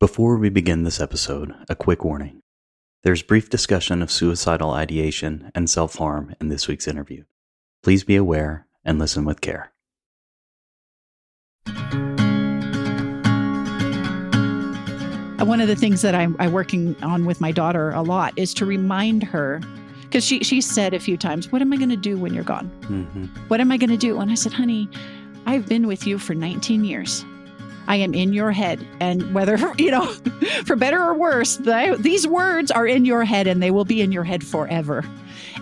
Before we begin this episode, a quick warning. There's brief discussion of suicidal ideation and self-harm in this week's interview. Please be aware and listen with care. One of the things that I'm working on with my daughter a lot is to remind her, because she said a few times, what am I going to do when you're gone? Mm-hmm. What am I going to do? And I said, honey, I've been with you for 19 years. I am in your head. And whether, for better or worse, these words are in your head and they will be in your head forever.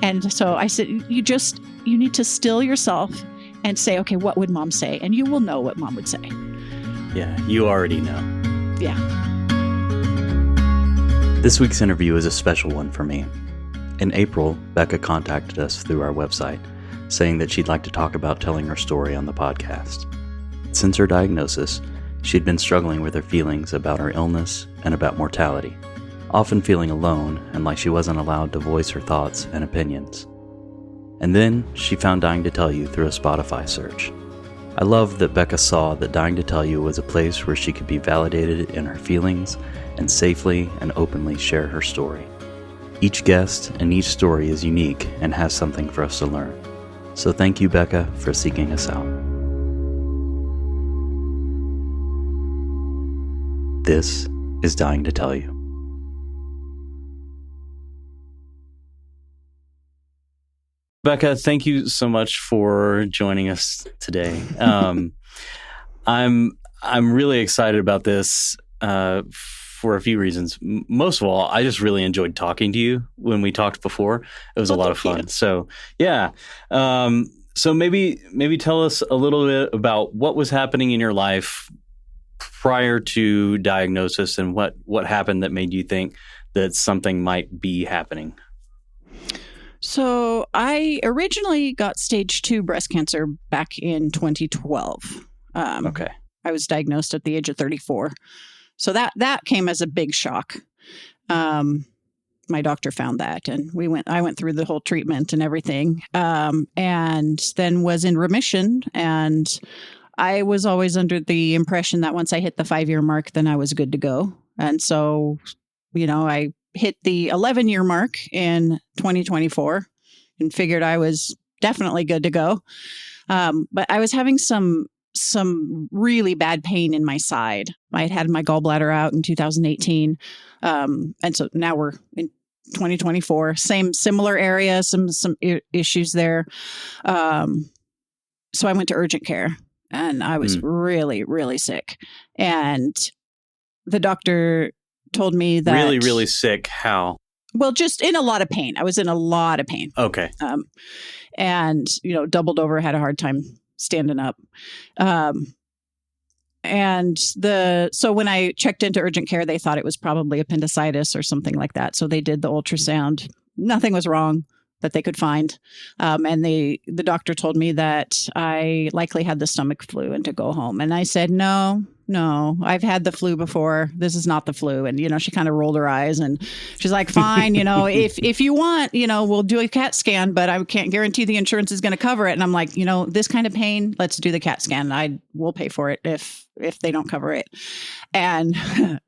And so I said, you need to still yourself and say, okay, what would mom say? And you will know what mom would say. Yeah, you already know. Yeah. This week's interview is a special one for me. In April, Becca contacted us through our website, saying that she'd like to talk about telling her story on the podcast. Since her diagnosis, she'd been struggling with her feelings about her illness and about mortality, often feeling alone and like she wasn't allowed to voice her thoughts and opinions. And then she found Dying to Tell You through a Spotify search. I love that Becca saw that Dying to Tell You was a place where she could be validated in her feelings and safely and openly share her story. Each guest and each story is unique and has something for us to learn. So thank you, Becca, for seeking us out. This is Dying to Tell You. Becca, thank you so much for joining us today. I'm really excited about this for a few reasons. Most of all, I just really enjoyed talking to you when we talked before. It was a lot of fun. So yeah. So maybe tell us a little bit about what was happening in your life prior to diagnosis and what happened that made you think that something might be happening. So I originally got stage 2 breast cancer back in 2012. Okay. I was diagnosed at the age of 34. So that came as a big shock. My doctor found that, and I went through the whole treatment and everything, and then was in remission. And I was always under the impression that once I hit the 5-year mark, then I was good to go. And so, I hit the 11-year mark in 2024 and figured I was definitely good to go. But I was having some really bad pain in my side. I had my gallbladder out in 2018. And so now we're in 2024, similar area, some issues there. So I went to urgent care and I was really, really sick. And the doctor told me that... Really, really sick. How? Well, just in a lot of pain. I was in a lot of pain. Okay. And, doubled over, had a hard time standing up. So when I checked into urgent care, they thought it was probably appendicitis or something like that. So they did the ultrasound. Nothing was wrong that they could find. And the doctor told me that I likely had the stomach flu and to go home. And I said, no, I've had the flu before. This is not the flu. And, she kind of rolled her eyes and she's like, fine, if you want, we'll do a CAT scan, but I can't guarantee the insurance is going to cover it. And I'm like, this kind of pain, let's do the CAT scan. We'll pay for it if they don't cover it. And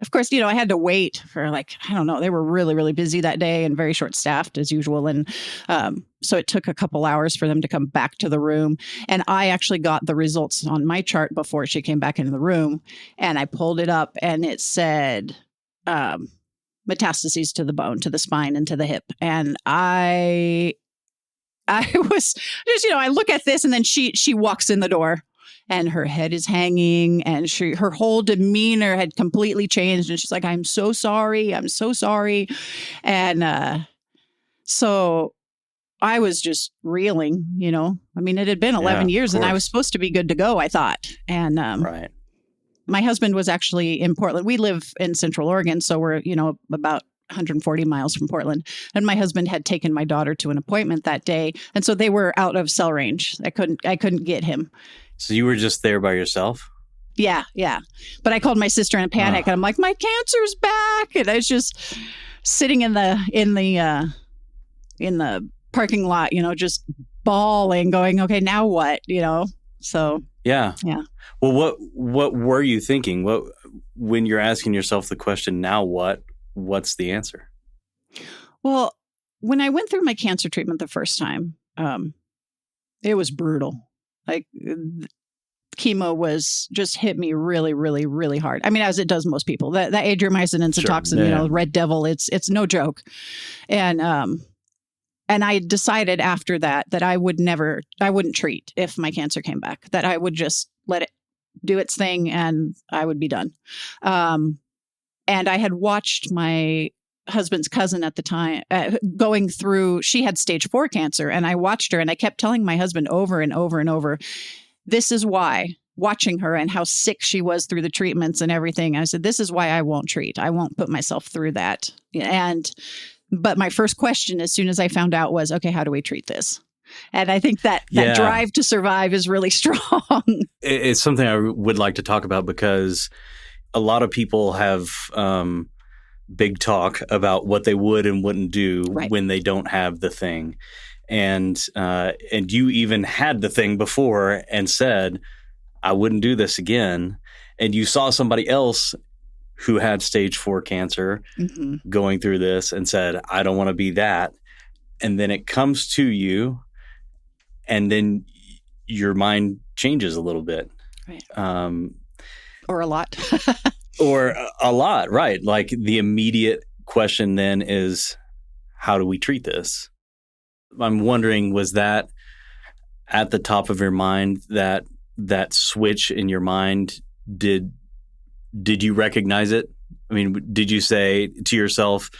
of course, I had to wait for they were really, really busy that day and very short staffed as usual. And so it took a couple hours for them to come back to the room. And I actually got the results on my chart before she came back into the room. And I pulled it up and it said metastases to the bone, to the spine, and to the hip. And I was just, I look at this and then she walks in the door. And her head is hanging and her whole demeanor had completely changed. And she's like, I'm so sorry. I'm so sorry. And so I was just reeling, it had been 11 years and I was supposed to be good to go, I thought. And right. My husband was actually in Portland. We live in Central Oregon. So we're, about 140 miles from Portland. And my husband had taken my daughter to an appointment that day. And so they were out of cell range. I couldn't get him. So you were just there by yourself? Yeah. But I called my sister in a panic and I'm like, my cancer's back. And I was just sitting in the parking lot, just bawling, going, okay, now what, So yeah. Well, what were you thinking? when you're asking yourself the question, now what's the answer? Well, when I went through my cancer treatment the first time, it was brutal. Like chemo was just hit me really, really, really hard. I mean, as it does most people. That adriamycin and Cytoxan, red devil, it's no joke. And I decided after that I wouldn't treat if my cancer came back, that I would just let it do its thing and I would be done. And I had watched my husband's cousin at the time going through, she had stage 4 cancer, and I watched her and I kept telling my husband over and over and over, this is why, watching her and how sick she was through the treatments and everything. I said, this is why I won't treat. I won't put myself through that. But my first question, as soon as I found out, was, okay, how do we treat this? And I think that drive to survive is really strong. It's something I would like to talk about, because a lot of people have big talk about what they would and wouldn't do when they don't have the thing. And you even had the thing before and said, I wouldn't do this again. And you saw somebody else who had stage 4 cancer going through this and said, I don't want to be that. And then it comes to you, and then your mind changes a little bit. Right. Or a lot. Or a lot, right. Like the immediate question then is, how do we treat this? I'm wondering, was that at the top of your mind, that switch in your mind? Did you recognize it? I mean, did you say to yourself,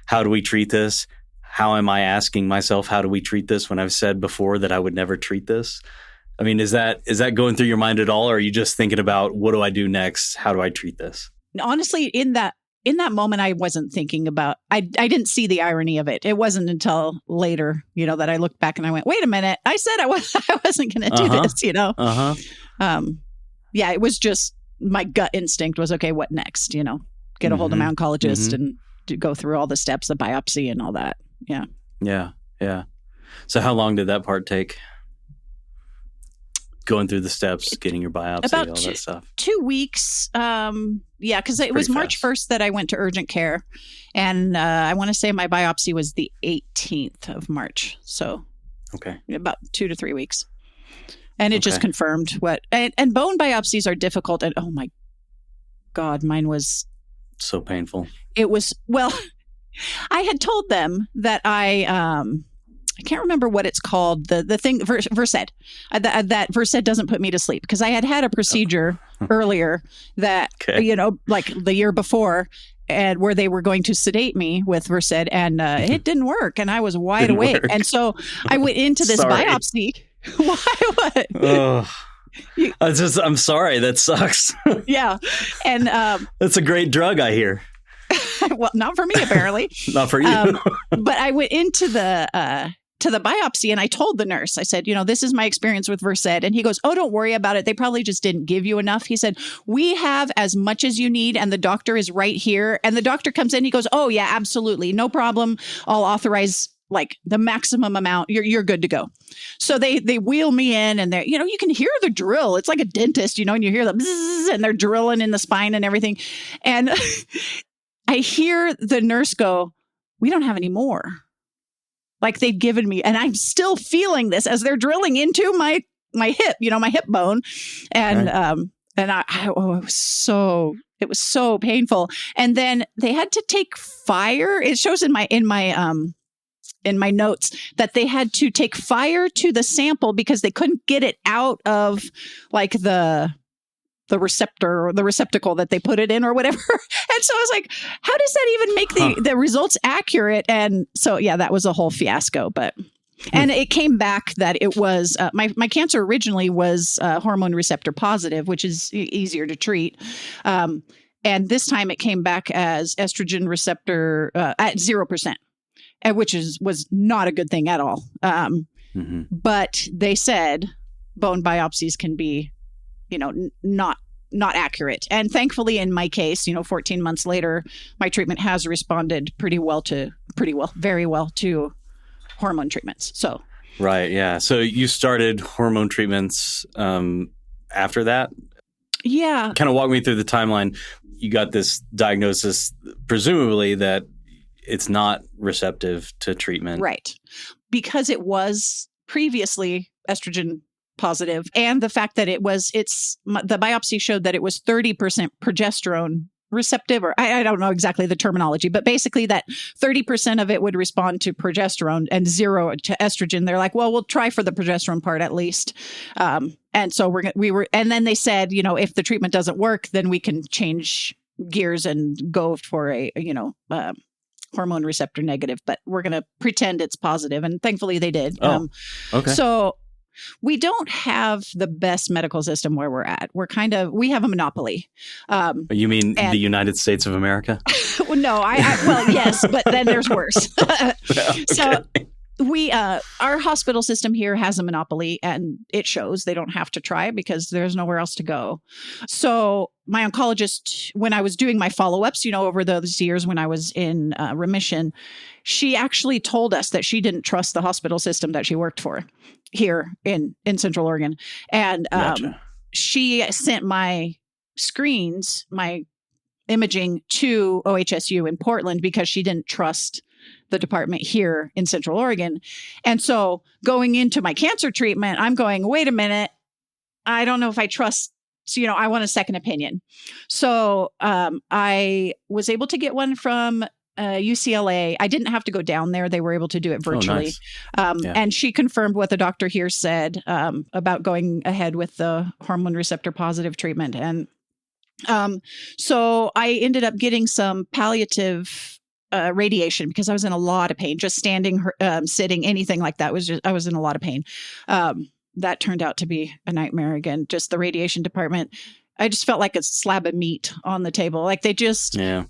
how do we treat this? How am I asking myself, how do we treat this, when I've said before that I would never treat this? I mean, is that going through your mind at all? Or are you just thinking about, what do I do next? How do I treat this? Honestly, in that moment, I wasn't thinking about, I didn't see the irony of it. It wasn't until later, that I looked back and I went, wait a minute, I said I wasn't going to do this, Yeah, it was just, my gut instinct was, okay, what next? Get a hold of my oncologist and go through all the steps, the biopsy and all that. Yeah. Yeah. Yeah. So how long did that part take? Going through the steps, getting your biopsy, about all that stuff. 2 weeks. Because it was March 1st that I went to urgent care. And I want to say my biopsy was the 18th of March. So about 2 to 3 weeks. And it just confirmed what, and bone biopsies are difficult. And oh my God, mine was so painful. It was, well, I had told them that I can't remember what it's called, the thing, Versed. That Versed doesn't put me to sleep, because I had a procedure earlier that, like the year before, and where they were going to sedate me with Versed, and it didn't work, and I was wide awake. And so I went into this biopsy. Why? What? Oh. I'm sorry. That sucks. Yeah. And that's a great drug, I hear. Well, not for me, apparently. Not for you. But I went into the biopsy, and I told the nurse, I said, this is my experience with Versed. And he goes, oh, don't worry about it. They probably just didn't give you enough. He said, we have as much as you need, and the doctor is right here. And the doctor comes in, he goes, oh yeah, absolutely. No problem. I'll authorize like the maximum amount. You're good to go. So they wheel me in, and they're, you can hear the drill. It's like a dentist, and you hear the bzzz, and they're drilling in the spine and everything. And I hear the nurse go, we don't have any more. Like they've given me, and I'm still feeling this as they're drilling into my hip, my hip bone. And, it was so painful. And then they had to take fire. It shows in my notes that they had to take fire to the sample because they couldn't get it out of like the receptor or the receptacle that they put it in or whatever. And so I was like, how does that even make the results accurate? And so, yeah, that was a whole fiasco, and it came back that it was, my cancer originally was hormone receptor positive, which is easier to treat. And this time it came back as estrogen receptor at 0%, which was not a good thing at all. But they said bone biopsies can be, not accurate. And thankfully in my case, 14 months later, my treatment has responded very well to hormone treatments. So. Right. Yeah. So you started hormone treatments after that? Yeah. Kind of walk me through the timeline. you got this diagnosis, presumably that it's not receptive to treatment. Right. Because it was previously estrogen positive, and the fact that the biopsy showed that it was 30% progesterone receptive, or I don't know exactly the terminology, but basically that 30% of it would respond to progesterone and 0 to estrogen. They're like, well, we'll try for the progesterone part at least. And so and then they said, if the treatment doesn't work, then we can change gears and go for a, hormone receptor negative, but we're going to pretend it's positive. And thankfully they did. Okay. So we don't have the best medical system where we're at. We have a monopoly. You mean the United States of America? Well, no, well, yes, but then there's worse. Okay. So our hospital system here has a monopoly, and it shows. They don't have to try because there's nowhere else to go. So my oncologist, when I was doing my follow-ups, over those years when I was in remission, she actually told us that she didn't trust the hospital system that she worked for here in Central Oregon. And Gotcha. she sent my screens, my imaging, to OHSU in Portland because she didn't trust the department here in Central Oregon. And so going into my cancer treatment, I'm going, wait a minute, I don't know if I trust, I want a second opinion. So I was able to get one from UCLA. I didn't have to go down there. They were able to do it virtually. Oh, nice. And she confirmed what the doctor here said about going ahead with the hormone receptor positive treatment. And so I ended up getting some palliative radiation because I was in a lot of pain. Just standing, sitting, anything like that I was in a lot of pain. That turned out to be a nightmare again. Just the radiation department. I just felt like a slab of meat on the table. Like they just, yeah.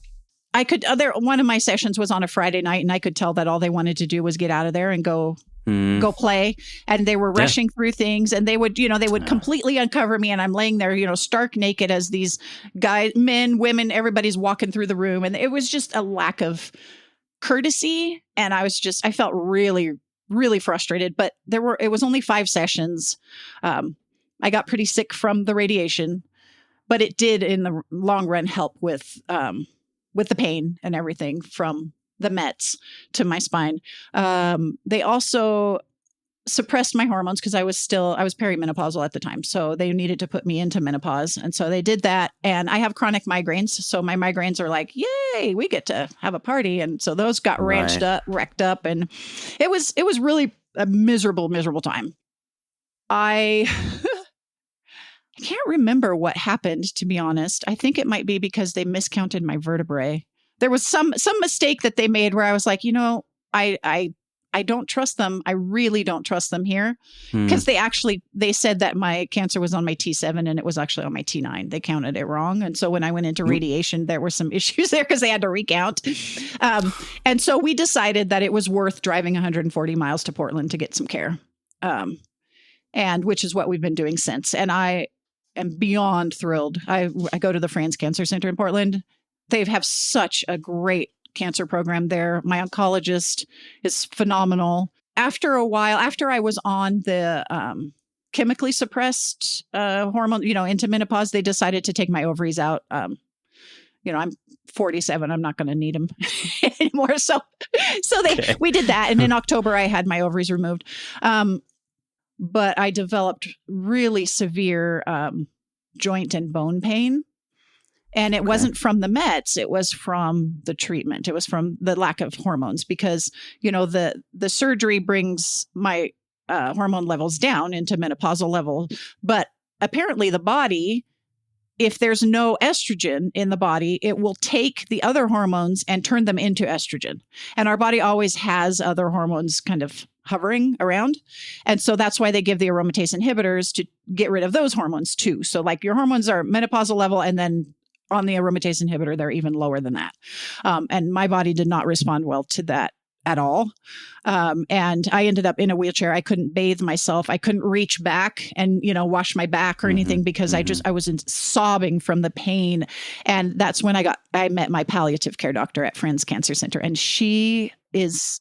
One of my sessions was on a Friday night, and I could tell that all they wanted to do was get out of there and go play. And they were rushing through things, and they would completely uncover me. And I'm laying there, stark naked as these guys, men, women, everybody's walking through the room. And it was just a lack of courtesy. And I felt really, really frustrated, but it was only 5 sessions. I got pretty sick from the radiation, but it did in the long run help with the pain and everything from the Mets to my spine. They also suppressed my hormones because I was perimenopausal at the time. So they needed to put me into menopause. And so they did that. And I have chronic migraines. So my migraines are like, yay, we get to have a party. And so those got wrecked up. And it was really a miserable, miserable time. I can't remember what happened, to be honest. I think it might be because they miscounted my vertebrae. There was some mistake that they made where I was like, I don't trust them. I really don't trust them here. Because they said that my cancer was on my T7 and it was actually on my T9. They counted it wrong. And so when I went into radiation, there were some issues there because they had to recount. And so we decided that it was worth driving 140 miles to Portland to get some care. And which is what we've been doing since. And I am beyond thrilled. I go to the Franz Cancer Center in Portland. They have such a great cancer program there. My oncologist is phenomenal. After a while, after I was on the chemically suppressed hormone, into menopause, they decided to take my ovaries out. I'm 47. I'm not going to need them anymore. So we did that. And in October, I had my ovaries removed. But I developed really severe joint and bone pain. And it wasn't from the meds. It was from the treatment. It was from the lack of hormones because, the surgery brings my hormone levels down into menopausal level. But apparently the body, if there's no estrogen in the body, it will take the other hormones and turn them into estrogen. And our body always has other hormones kind of hovering around. And so that's why they give the aromatase inhibitors to get rid of those hormones too. So like your hormones are menopausal level, and then on the aromatase inhibitor, they're even lower than that. And my body did not respond well to that at all. And I ended up in a wheelchair. I couldn't bathe myself. I couldn't reach back and, wash my back or anything because I was sobbing from the pain. And that's when I met my palliative care doctor at Franz Cancer Center. And she is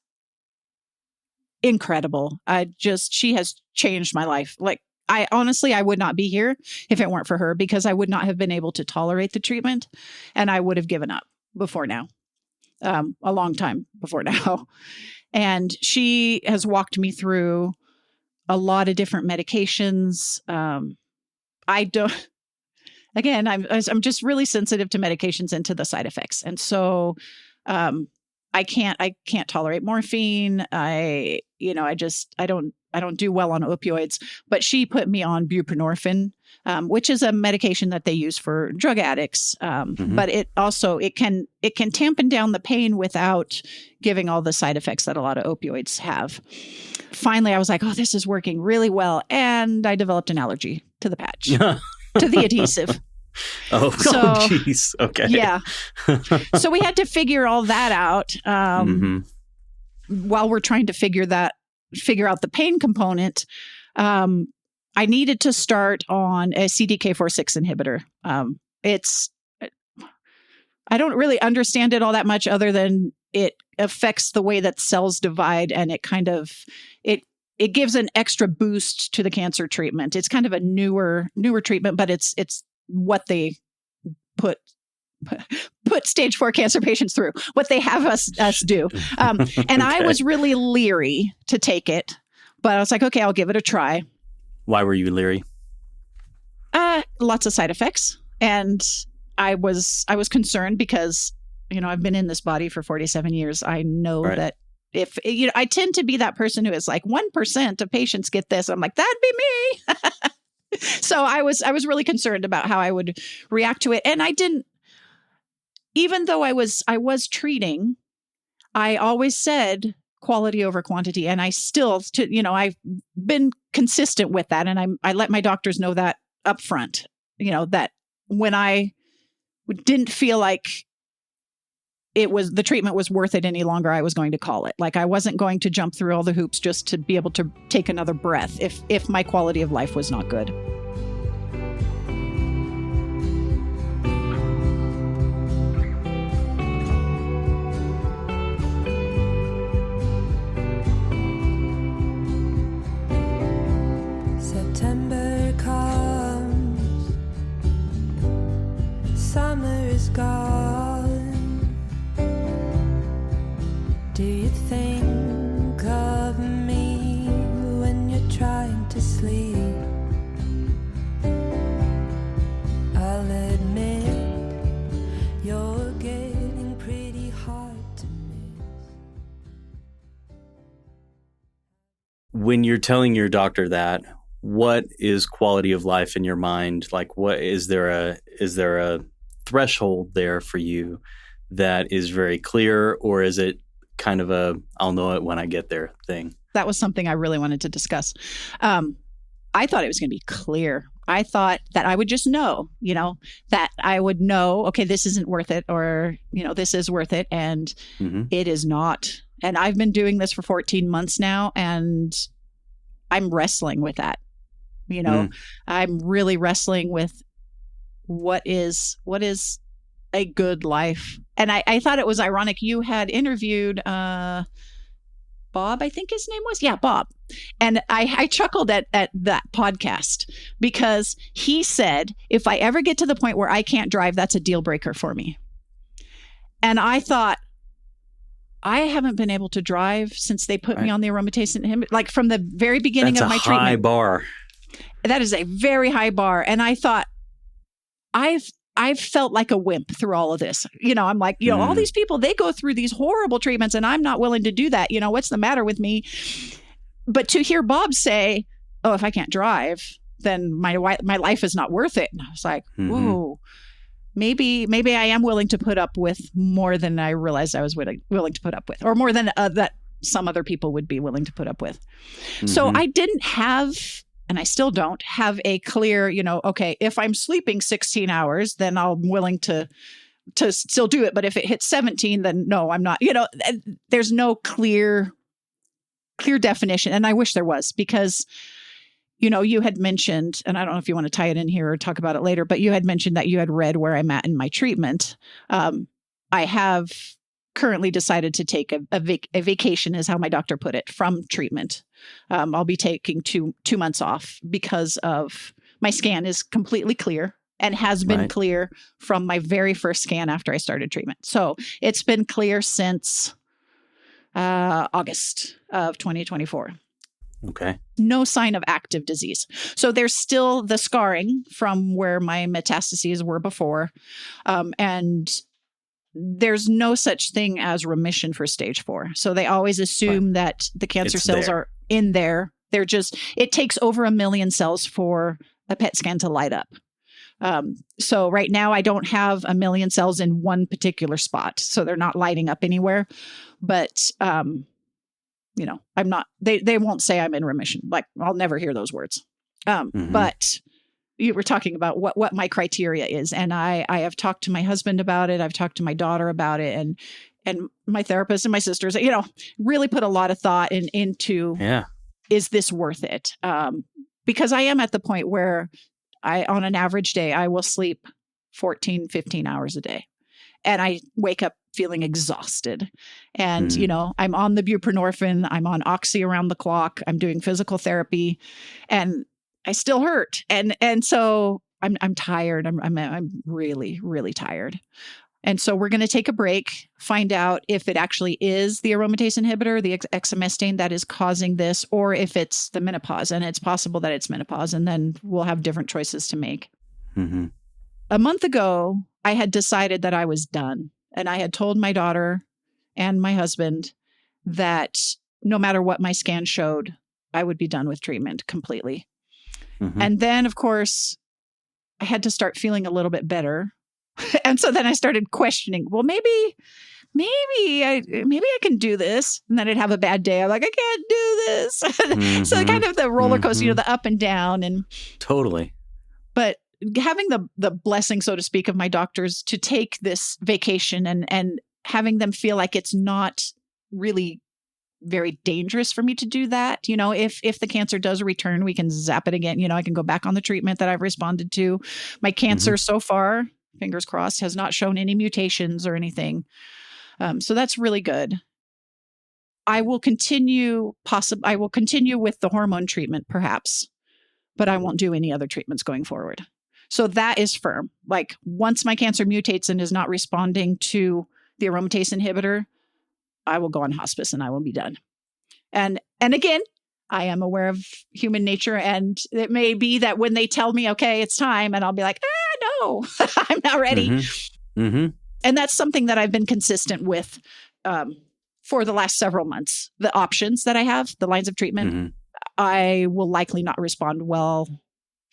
incredible. She has changed my life. Like I honestly, I would not be here if it weren't for her, because I would not have been able to tolerate the treatment, and I would have given up before now, a long time before now. And she has walked me through a lot of different medications. I don't, again, I'm just really sensitive to medications and to the side effects. And so, I can't tolerate morphine. I don't do well on opioids, but she put me on buprenorphine, which is a medication that they use for drug addicts. But it can tampen down the pain without giving all the side effects that a lot of opioids have. Finally, I was like, oh, this is working really well. And I developed an allergy to the patch, to the adhesive. Oh, jeez. Okay. Yeah. So we had to figure all that out while we're trying to figure out the pain component. I needed to start on a CDK4/6 inhibitor. I don't really understand it all that much, other than it affects the way that cells divide, and it kind of it gives an extra boost to the cancer treatment. It's kind of a newer treatment, but it's what they put stage 4 cancer patients through, what they have us do. And okay. I was really leery to take it, but I was like, okay, I'll give it a try. Why were you leery? Lots of side effects. And I was concerned because, I've been in this body for 47 years. I know that if, I tend to be that person who is like 1% of patients get this. I'm like, that'd be me. So I was really concerned about how I would react to it. And I didn't, even though I was treating, I always said quality over quantity. And I still, I've been consistent with that. And I let my doctors know that up front, that when I didn't feel like the treatment was worth it any longer, I was going to call it. Like, I wasn't going to jump through all the hoops just to be able to take another breath if my quality of life was not good. September comes, summer is gone. Do you think of me when you're trying to sleep? I'll admit you're getting pretty hard to miss. When you're telling your doctor that, what is quality of life in your mind? Like, what is there a threshold there for you that is very clear, or is it kind of I'll know it when I get there thing? That was something I really wanted to discuss. I thought it was going to be clear. I thought that I would just know, that I would know, okay, this isn't worth it, or, this is worth it. And it is not. And I've been doing this for 14 months now, and I'm wrestling with that. I'm really wrestling with what is a good life. And I thought it was ironic. You had interviewed Bob, I think his name was. Yeah, Bob. And I chuckled at that podcast, because he said, if I ever get to the point where I can't drive, that's a deal breaker for me. And I thought, I haven't been able to drive since they put me on the aromatase inhibitor, like from the very beginning of my treatment. That's a high bar. That is a very high bar. And I thought, I've felt like a wimp through all of this. I'm like, all these people, they go through these horrible treatments, and I'm not willing to do that. What's the matter with me? But to hear Bob say, oh, if I can't drive, then my life is not worth it. And I was like, whoa, maybe I am willing to put up with more than I realized I was willing to put up with, or more than that some other people would be willing to put up with. So I didn't have, and I still don't have a clear, okay, if I'm sleeping 16 hours, then I'm willing to still do it. But if it hits 17, then no, I'm not. There's no clear definition. And I wish there was, because, you had mentioned, and I don't know if you want to tie it in here or talk about it later, but you had mentioned that you had read where I'm at in my treatment. I have currently decided to take a vacation, is how my doctor put it, from treatment. I'll be taking two months off because of my scan is completely clear and has been clear from my very first scan after I started treatment. So it's been clear since August of 2024. Okay. No sign of active disease. So there's still the scarring from where my metastases were before. And there's no such thing as remission for stage 4. So they always assume that the cancer cells are in there. They're just, it takes over 1 million cells for a PET scan to light up. So right now I don't have 1 million cells in one particular spot. So they're not lighting up anywhere. But, I'm not, they won't say I'm in remission. Like, I'll never hear those words. But you were talking about what my criteria is. And I have talked to my husband about it. I've talked to my daughter about it, and my therapist and my sisters, really put a lot of thought into, is this worth it? Because I am at the point where on an average day, I will sleep 14, 15 hours a day. And I wake up feeling exhausted. And, I'm on the buprenorphine. I'm on oxy around the clock. I'm doing physical therapy, and I still hurt. And so I'm tired. I'm really, really tired. And so we're going to take a break, find out if it actually is the aromatase inhibitor, the exemestane, that is causing this, or if it's the menopause. And it's possible that it's menopause. And then we'll have different choices to make. A month ago, I had decided that I was done. And I had told my daughter and my husband that no matter what my scan showed, I would be done with treatment completely. And then, of course, I had to start feeling a little bit better. And so then I started questioning, well, maybe I can do this. And then I'd have a bad day. I'm like, I can't do this. So kind of the roller coaster, the up and down. And totally. But having the blessing, so to speak, of my doctors to take this vacation and having them feel like it's not really very dangerous for me to do that. If the cancer does return, we can zap it again. I can go back on the treatment that I've responded to. My cancer so far, fingers crossed, has not shown any mutations or anything. So that's really good. I will continue with the hormone treatment perhaps, but I won't do any other treatments going forward. So that is firm. Like, once my cancer mutates and is not responding to the aromatase inhibitor, I will go on hospice and I will be done. And again, I am aware of human nature, and it may be that when they tell me, okay, it's time, and I'll be like, no, I'm not ready. And that's something that I've been consistent with for the last several months. The options that I have, the lines of treatment, I will likely not respond well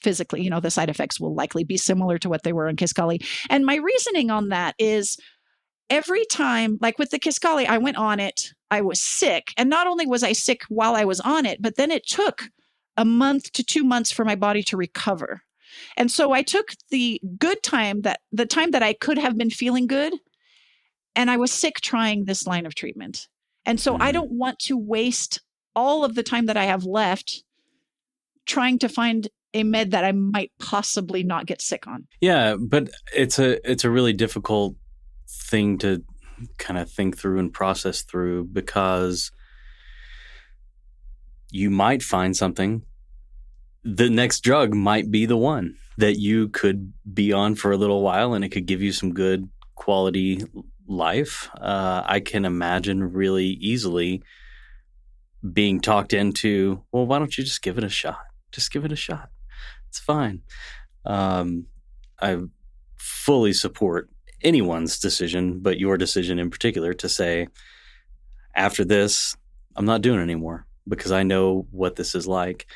physically. The side effects will likely be similar to what they were in Kisqali. And my reasoning on that is, every time, like with the Kisqali, I went on it, I was sick. And not only was I sick while I was on it, but then it took a month to 2 months for my body to recover. And so I took the time that I could have been feeling good, and I was sick trying this line of treatment. And so I don't want to waste all of the time that I have left trying to find a med that I might possibly not get sick on. Yeah, but it's a really difficult thing to kind of think through and process through, because you might find something. The next drug might be the one that you could be on for a little while, and it could give you some good quality life. I can imagine really easily being talked into, well, why don't you just give it a shot? Just give it a shot. It's fine. I fully support anyone's decision, but your decision in particular, to say, after this, I'm not doing it anymore, because I know what this is like.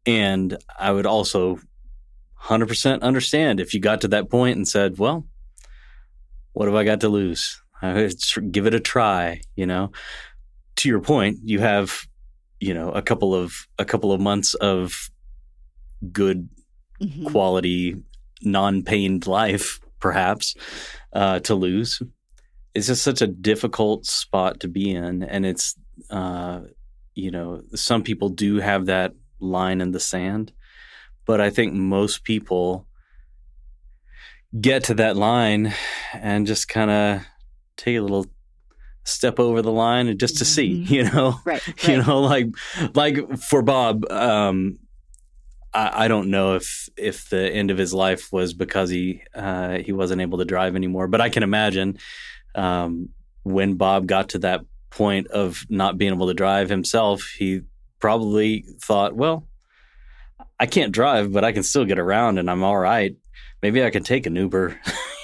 And I would also 100% understand if you got to that point and said, well, what have I got to lose? Give it a try, To your point, you have, a couple of months of good quality, non-pained life, perhaps, to lose. It's just such a difficult spot to be in. And it's, some people do have that line in the sand, but I think most people get to that line and just kind of take a little step over the line and just to see, Right. like for Bob, I don't know if the end of his life was because he wasn't able to drive anymore, but I can imagine when Bob got to that point of not being able to drive himself, he probably thought, well, I can't drive, but I can still get around and I'm all right. Maybe I can take an Uber,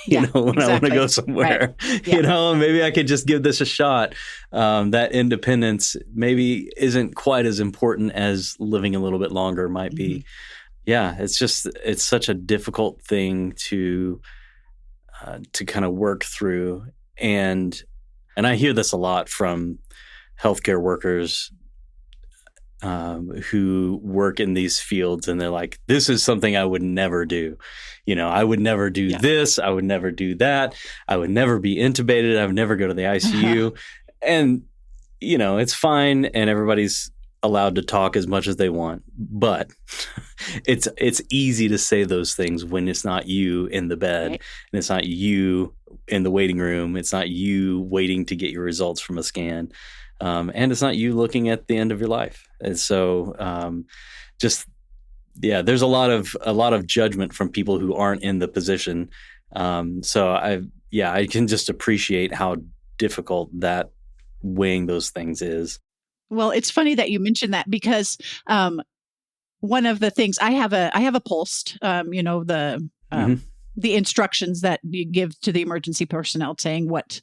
when I want to go somewhere, right. Yeah. Maybe I could just give this a shot. That independence maybe isn't quite as important as living a little bit longer might be. Yeah. It's such a difficult thing to kind of work through. And I hear this a lot from healthcare workers who work in these fields, and they're like, this is something I would never do. I would never do this. I would never do that. I would never be intubated. I would never go to the ICU. And, it's fine. And everybody's allowed to talk as much as they want. But it's easy to say those things when it's not you in the bed, and it's not you in the waiting room. It's not you waiting to get your results from a scan. And it's not you looking at the end of your life. And so there's a lot of judgment from people who aren't in the position. So I can just appreciate how difficult that weighing those things is. Well, it's funny that you mentioned that because one of the things I have a pulse, the instructions that you give to the emergency personnel saying what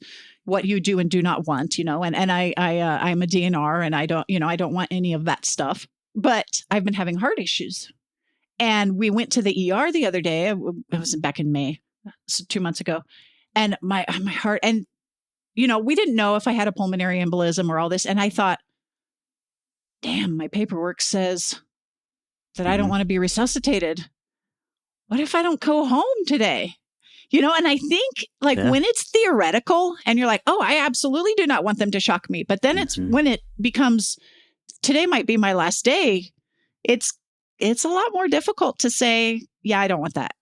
you do and do not want, and I'm a DNR and I don't want any of that stuff, but I've been having heart issues. And we went to the ER the other day. It was back in May, so 2 months ago. And my heart, and, we didn't know if I had a pulmonary embolism or all this. And I thought, damn, my paperwork says that I don't want to be resuscitated. What if I don't go home today? And I think when it's theoretical and you're like, oh, I absolutely do not want them to shock me. But then it's when it becomes, today might be my last day. It's a lot more difficult to say, yeah, I don't want that.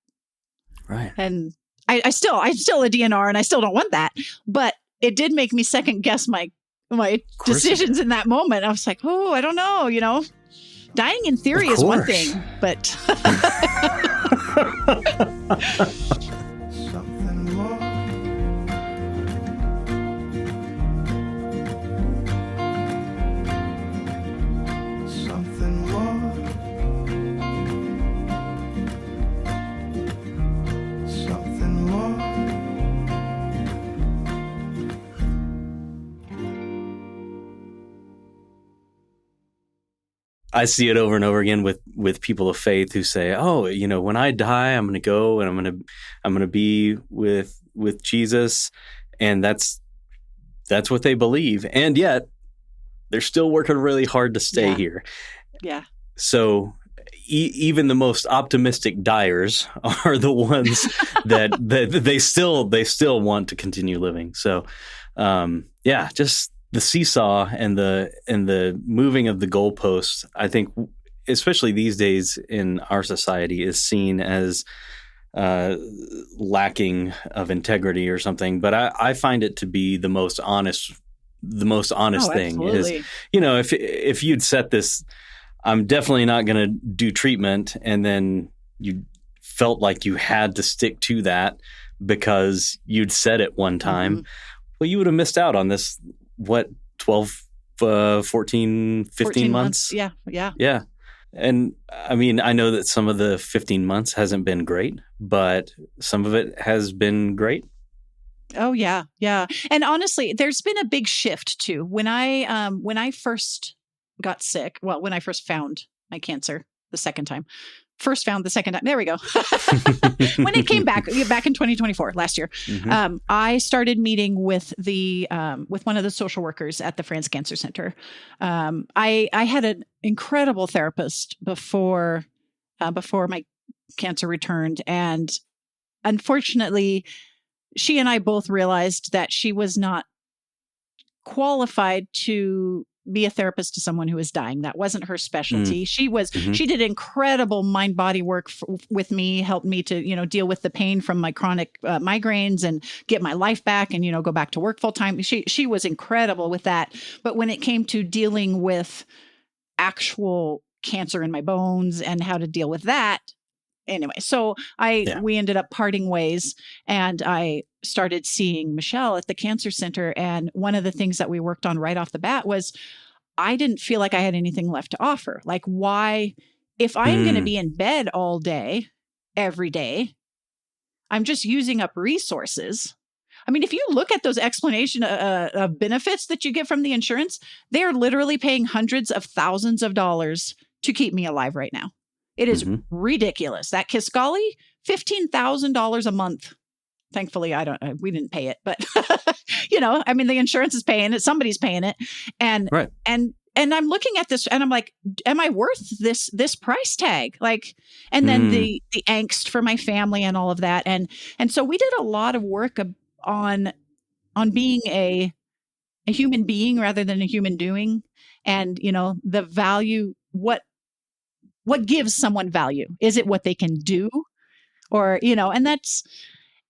Right. And I'm still a DNR and I still don't want that. But it did make me second guess my decisions in that moment. I was like, oh, I don't know, dying in theory is one thing, but something more. Something more. Something more. I see it over and over again with people of faith who say, "Oh, when I die, I'm going to go and I'm going to be with Jesus," and that's what they believe, and yet they're still working really hard to stay here. Yeah. So even the most optimistic dyers are the ones that they still want to continue living. So, just the seesaw and the moving of the goalposts, I think, especially these days in our society, is seen as lacking of integrity or something. But I find it to be the most honest thing is, if you'd set this, I'm definitely not going to do treatment, and then you felt like you had to stick to that because you'd said it one time, well, you would have missed out on this. What, 12, 14, 15 months? Yeah. Yeah. And I mean, I know that some of the 15 months hasn't been great, but some of it has been great. Oh, yeah. Yeah. And honestly, there's been a big shift too. When I first got sick, when I first found my cancer the second time, there we go. When it came back in 2024, last year, I started meeting with with one of the social workers at the France Cancer Center. I had an incredible therapist before my cancer returned. And unfortunately, she and I both realized that she was not qualified to be a therapist to someone who is dying. That wasn't her specialty. Mm-hmm. She did incredible mind body work with me, helped me to, deal with the pain from my chronic migraines and get my life back and, go back to work full time. She was incredible with that. But when it came to dealing with actual cancer in my bones and how to deal with that, anyway, so we ended up parting ways, and I started seeing Michelle at the cancer center. And one of the things that we worked on right off the bat was I didn't feel like I had anything left to offer. Like, why, if I'm going to be in bed all day, every day, I'm just using up resources. I mean, if you look at those explanation of benefits that you get from the insurance, they're literally paying hundreds of thousands of dollars to keep me alive right now. It is ridiculous. That Kisqali, $15,000 a month. Thankfully, we didn't pay it, but the insurance is paying it. Somebody's paying it. And, right. and I'm looking at this and I'm like, am I worth this price tag? Like, and then the angst for my family and all of that. And so we did a lot of work on being a human being rather than a human doing. And, the value, what gives someone value? Is it what they can do? Or,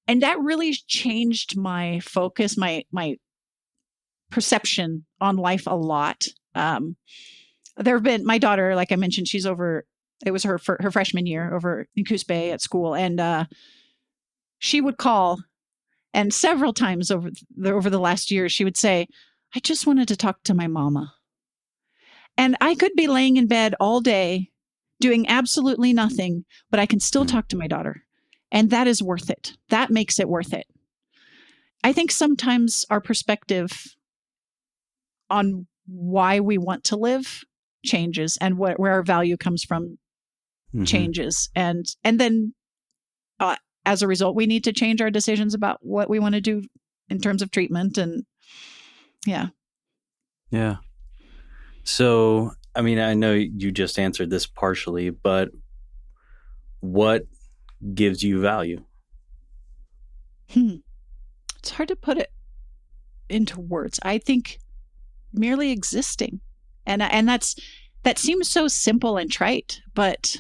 and that really changed my focus, my perception on life a lot. There have been, my daughter, like I mentioned, it was her freshman year over in Coos Bay at school. And she would call, and several times over the last year, she would say, I just wanted to talk to my mama. And I could be laying in bed all day doing absolutely nothing, but I can still talk to my daughter. And that is worth it. That makes it worth it. I think sometimes our perspective on why we want to live changes, and where our value comes from changes. And then as a result, we need to change our decisions about what we want to do in terms of treatment. And yeah. So, I mean, I know you just answered this partially, but what gives you value? It's hard to put it into words. I think merely existing. And that seems so simple and trite, but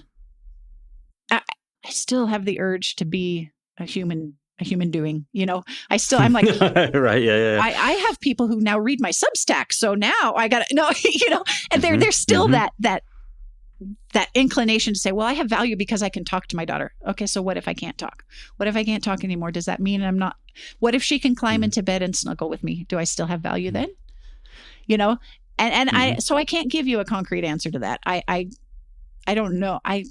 I still have the urge to be a human doing, I'm like, right. Yeah. I have people who now read my Substack. So now I got to, and there's still that inclination to say, well, I have value because I can talk to my daughter. Okay. So what if I can't talk? What if I can't talk anymore? Does that mean I'm not, what if she can climb into bed and snuggle with me? Do I still have value then? And so I can't give you a concrete answer to that. I don't know. I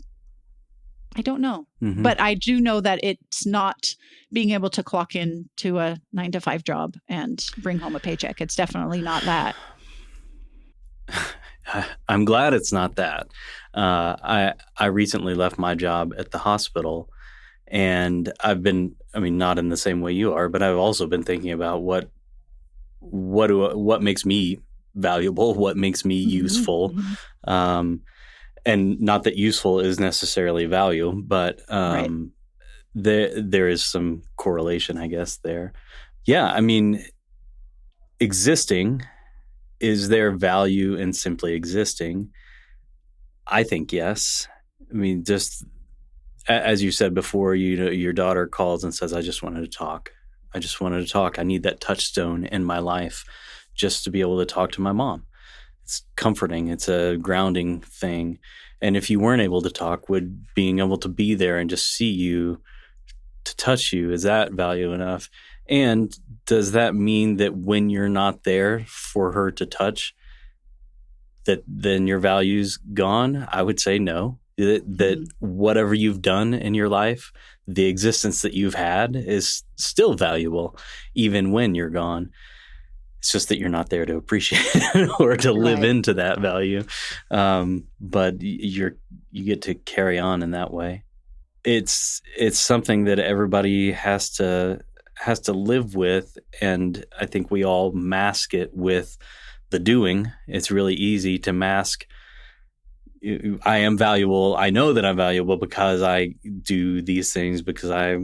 don't know, but I do know that it's not being able to clock in to a 9-to-5 job and bring home a paycheck. It's definitely not that. I'm glad it's not that. I recently left my job at the hospital, and I've been, not in the same way you are, but I've also been thinking about what makes me valuable, what makes me useful. And not that useful is necessarily value, but right. there is some correlation, I guess, there. Yeah, existing, is there value in simply existing? I think yes. Just as you said before, your daughter calls and says, I just wanted to talk. I need that touchstone in my life just to be able to talk to my mom. It's comforting. It's a grounding thing. And if you weren't able to talk, would being able to be there and just see you, to touch you, is that value enough? And does that mean that when you're not there for her to touch, that then your value's gone? I would say no. That whatever you've done in your life, the existence that you've had is still valuable, even when you're gone. It's just that you're not there to appreciate it or to live into that value. But you get to carry on in that way. It's something that everybody has to live with. And I think we all mask it with the doing. It's really easy to mask. I am valuable. I know that I'm valuable because I do these things, because I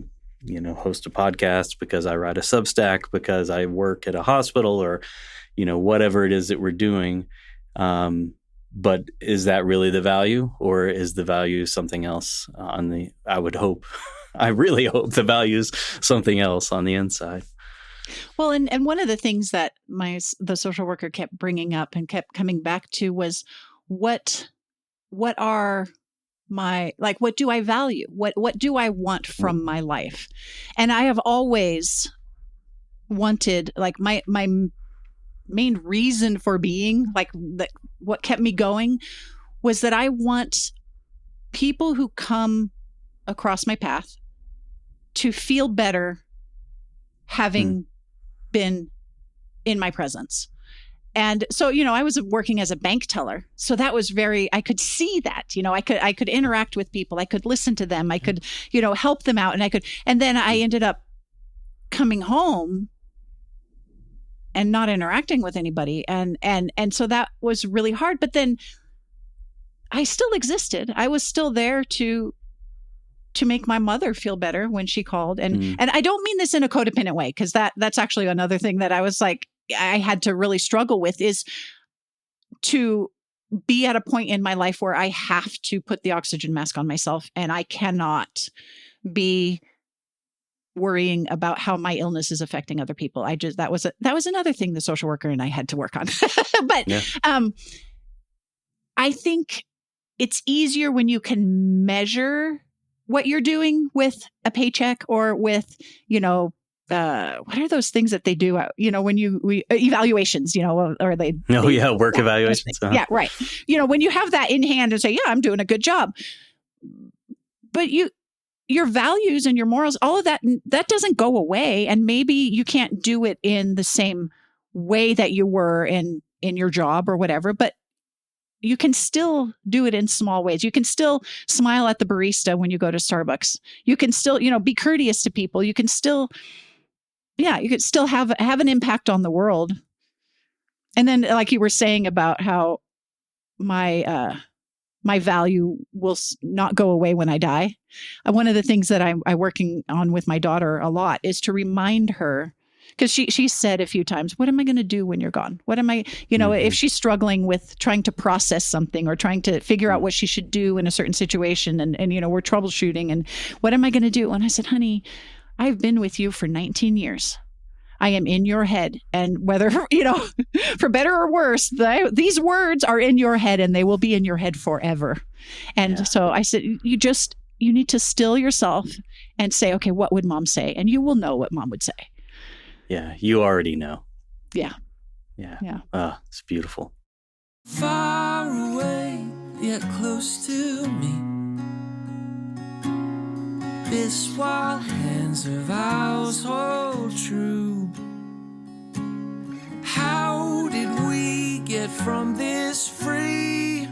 host a podcast, because I write a Substack, because I work at a hospital, or, whatever it is that we're doing. But is that really the value, or is the value something else I would hope, I really hope the value's something else on the inside. Well, and one of the things that the social worker kept bringing up and kept coming back to was what are my, like, what do I value? What do I want from my life? And I have always wanted, like, my main reason for being, like, what kept me going was that I want people who come across my path to feel better having been in my presence. And so, I was working as a bank teller. So that was I could see that, I could interact with people. I could listen to them. I could, help them out. And then I ended up coming home and not interacting with anybody. And so that was really hard. But then I still existed. I was still there to make my mother feel better when she called. And I don't mean this in a codependent way, because that's actually another thing that I was like, I had to really struggle with, is to be at a point in my life where I have to put the oxygen mask on myself, and I cannot be worrying about how my illness is affecting other people. That was another thing the social worker and I had to work on. But I think it's easier when you can measure what you're doing with a paycheck, or with, what are those things that they do? When evaluations, or they. Work evaluations. Yeah, right. When you have that in hand and say, yeah, I'm doing a good job. But your values and your morals, all of that doesn't go away. And maybe you can't do it in the same way that you were in your job or whatever, but you can still do it in small ways. You can still smile at the barista when you go to Starbucks. You can still, be courteous to people. You can still, you could still have an impact on the world. And then, like you were saying about how my value will not go away when I die. One of the things that I'm working on with my daughter a lot is to remind her, because she said a few times, what am I going to do when you're gone? What am I, if she's struggling with trying to process something or trying to figure out what she should do in a certain situation, and we're troubleshooting, and what am I going to do? And I said, honey, I've been with you for 19 years. I am in your head. And whether, for better or worse, these words are in your head, and they will be in your head forever. And so I said, you need to still yourself and say, okay, what would mom say? And you will know what mom would say. Yeah, you already know. Yeah. Oh, it's beautiful. Far away, yet close to me. This wild hands of ours hold true. How did we get from this free?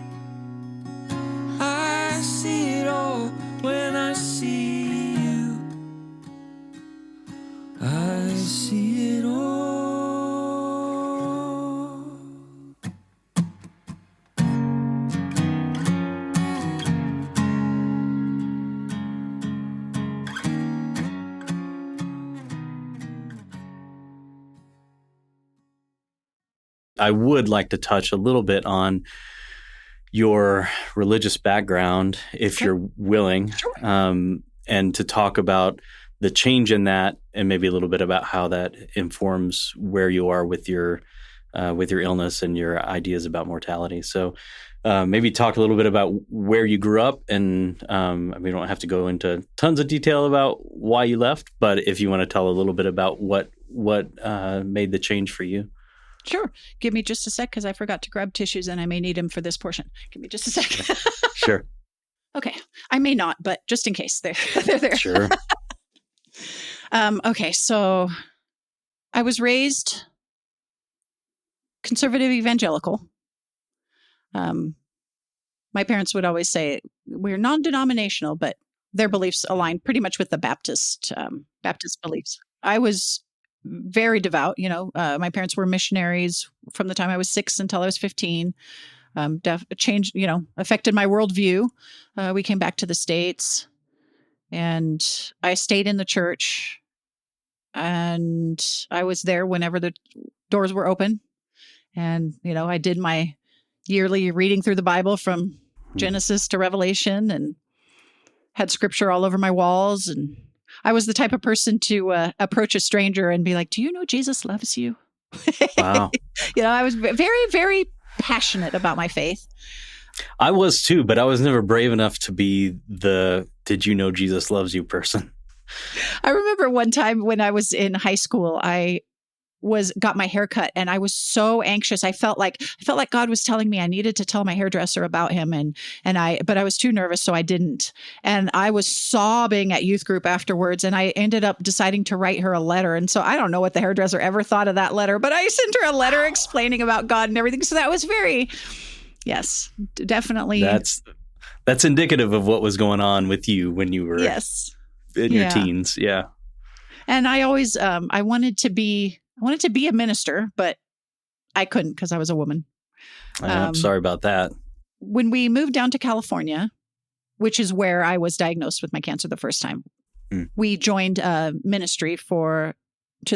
I see it all when I see you. I see it all. I would like to touch a little bit on your religious background, if you're willing, and to talk about the change in that, and maybe a little bit about how that informs where you are with your illness and your ideas about mortality. So maybe talk a little bit about where you grew up, and we don't have to go into tons of detail about why you left, but if you want to tell a little bit about what made the change for you. Sure. Give me just a sec, because I forgot to grab tissues, and I may need them for this portion. Give me just a sec. Sure. Okay. I may not, but just in case, they're there. Sure. Okay. So I was raised conservative evangelical. My parents would always say we're non-denominational, but their beliefs align pretty much with the Baptist beliefs. I was very devout. My parents were missionaries from the time I was 6 until I was 15. Changed, affected my worldview. We came back to the States, and I stayed in the church, and I was there whenever the doors were open. And, I did my, yearly reading through the Bible from Genesis to Revelation, and had scripture all over my walls. And I was the type of person to approach a stranger and be like, "Do you know Jesus loves you?" Wow. I was very, very passionate about my faith. I was too, but I was never brave enough to be the "did you know Jesus loves you" person. I remember one time when I was in high school, I got my hair cut, and I was so anxious. I felt like God was telling me I needed to tell my hairdresser about him, but I was too nervous, so I didn't. And I was sobbing at youth group afterwards, and I ended up deciding to write her a letter. And so I don't know what the hairdresser ever thought of that letter, but I sent her a letter explaining about God and everything. So that was yes, definitely. That's indicative of what was going on with you when you were in your teens. Yeah. And I always I wanted to be a minister, but I couldn't because I was a woman. I'm sorry about that. When we moved down to California, which is where I was diagnosed with my cancer the first time, we joined a ministry to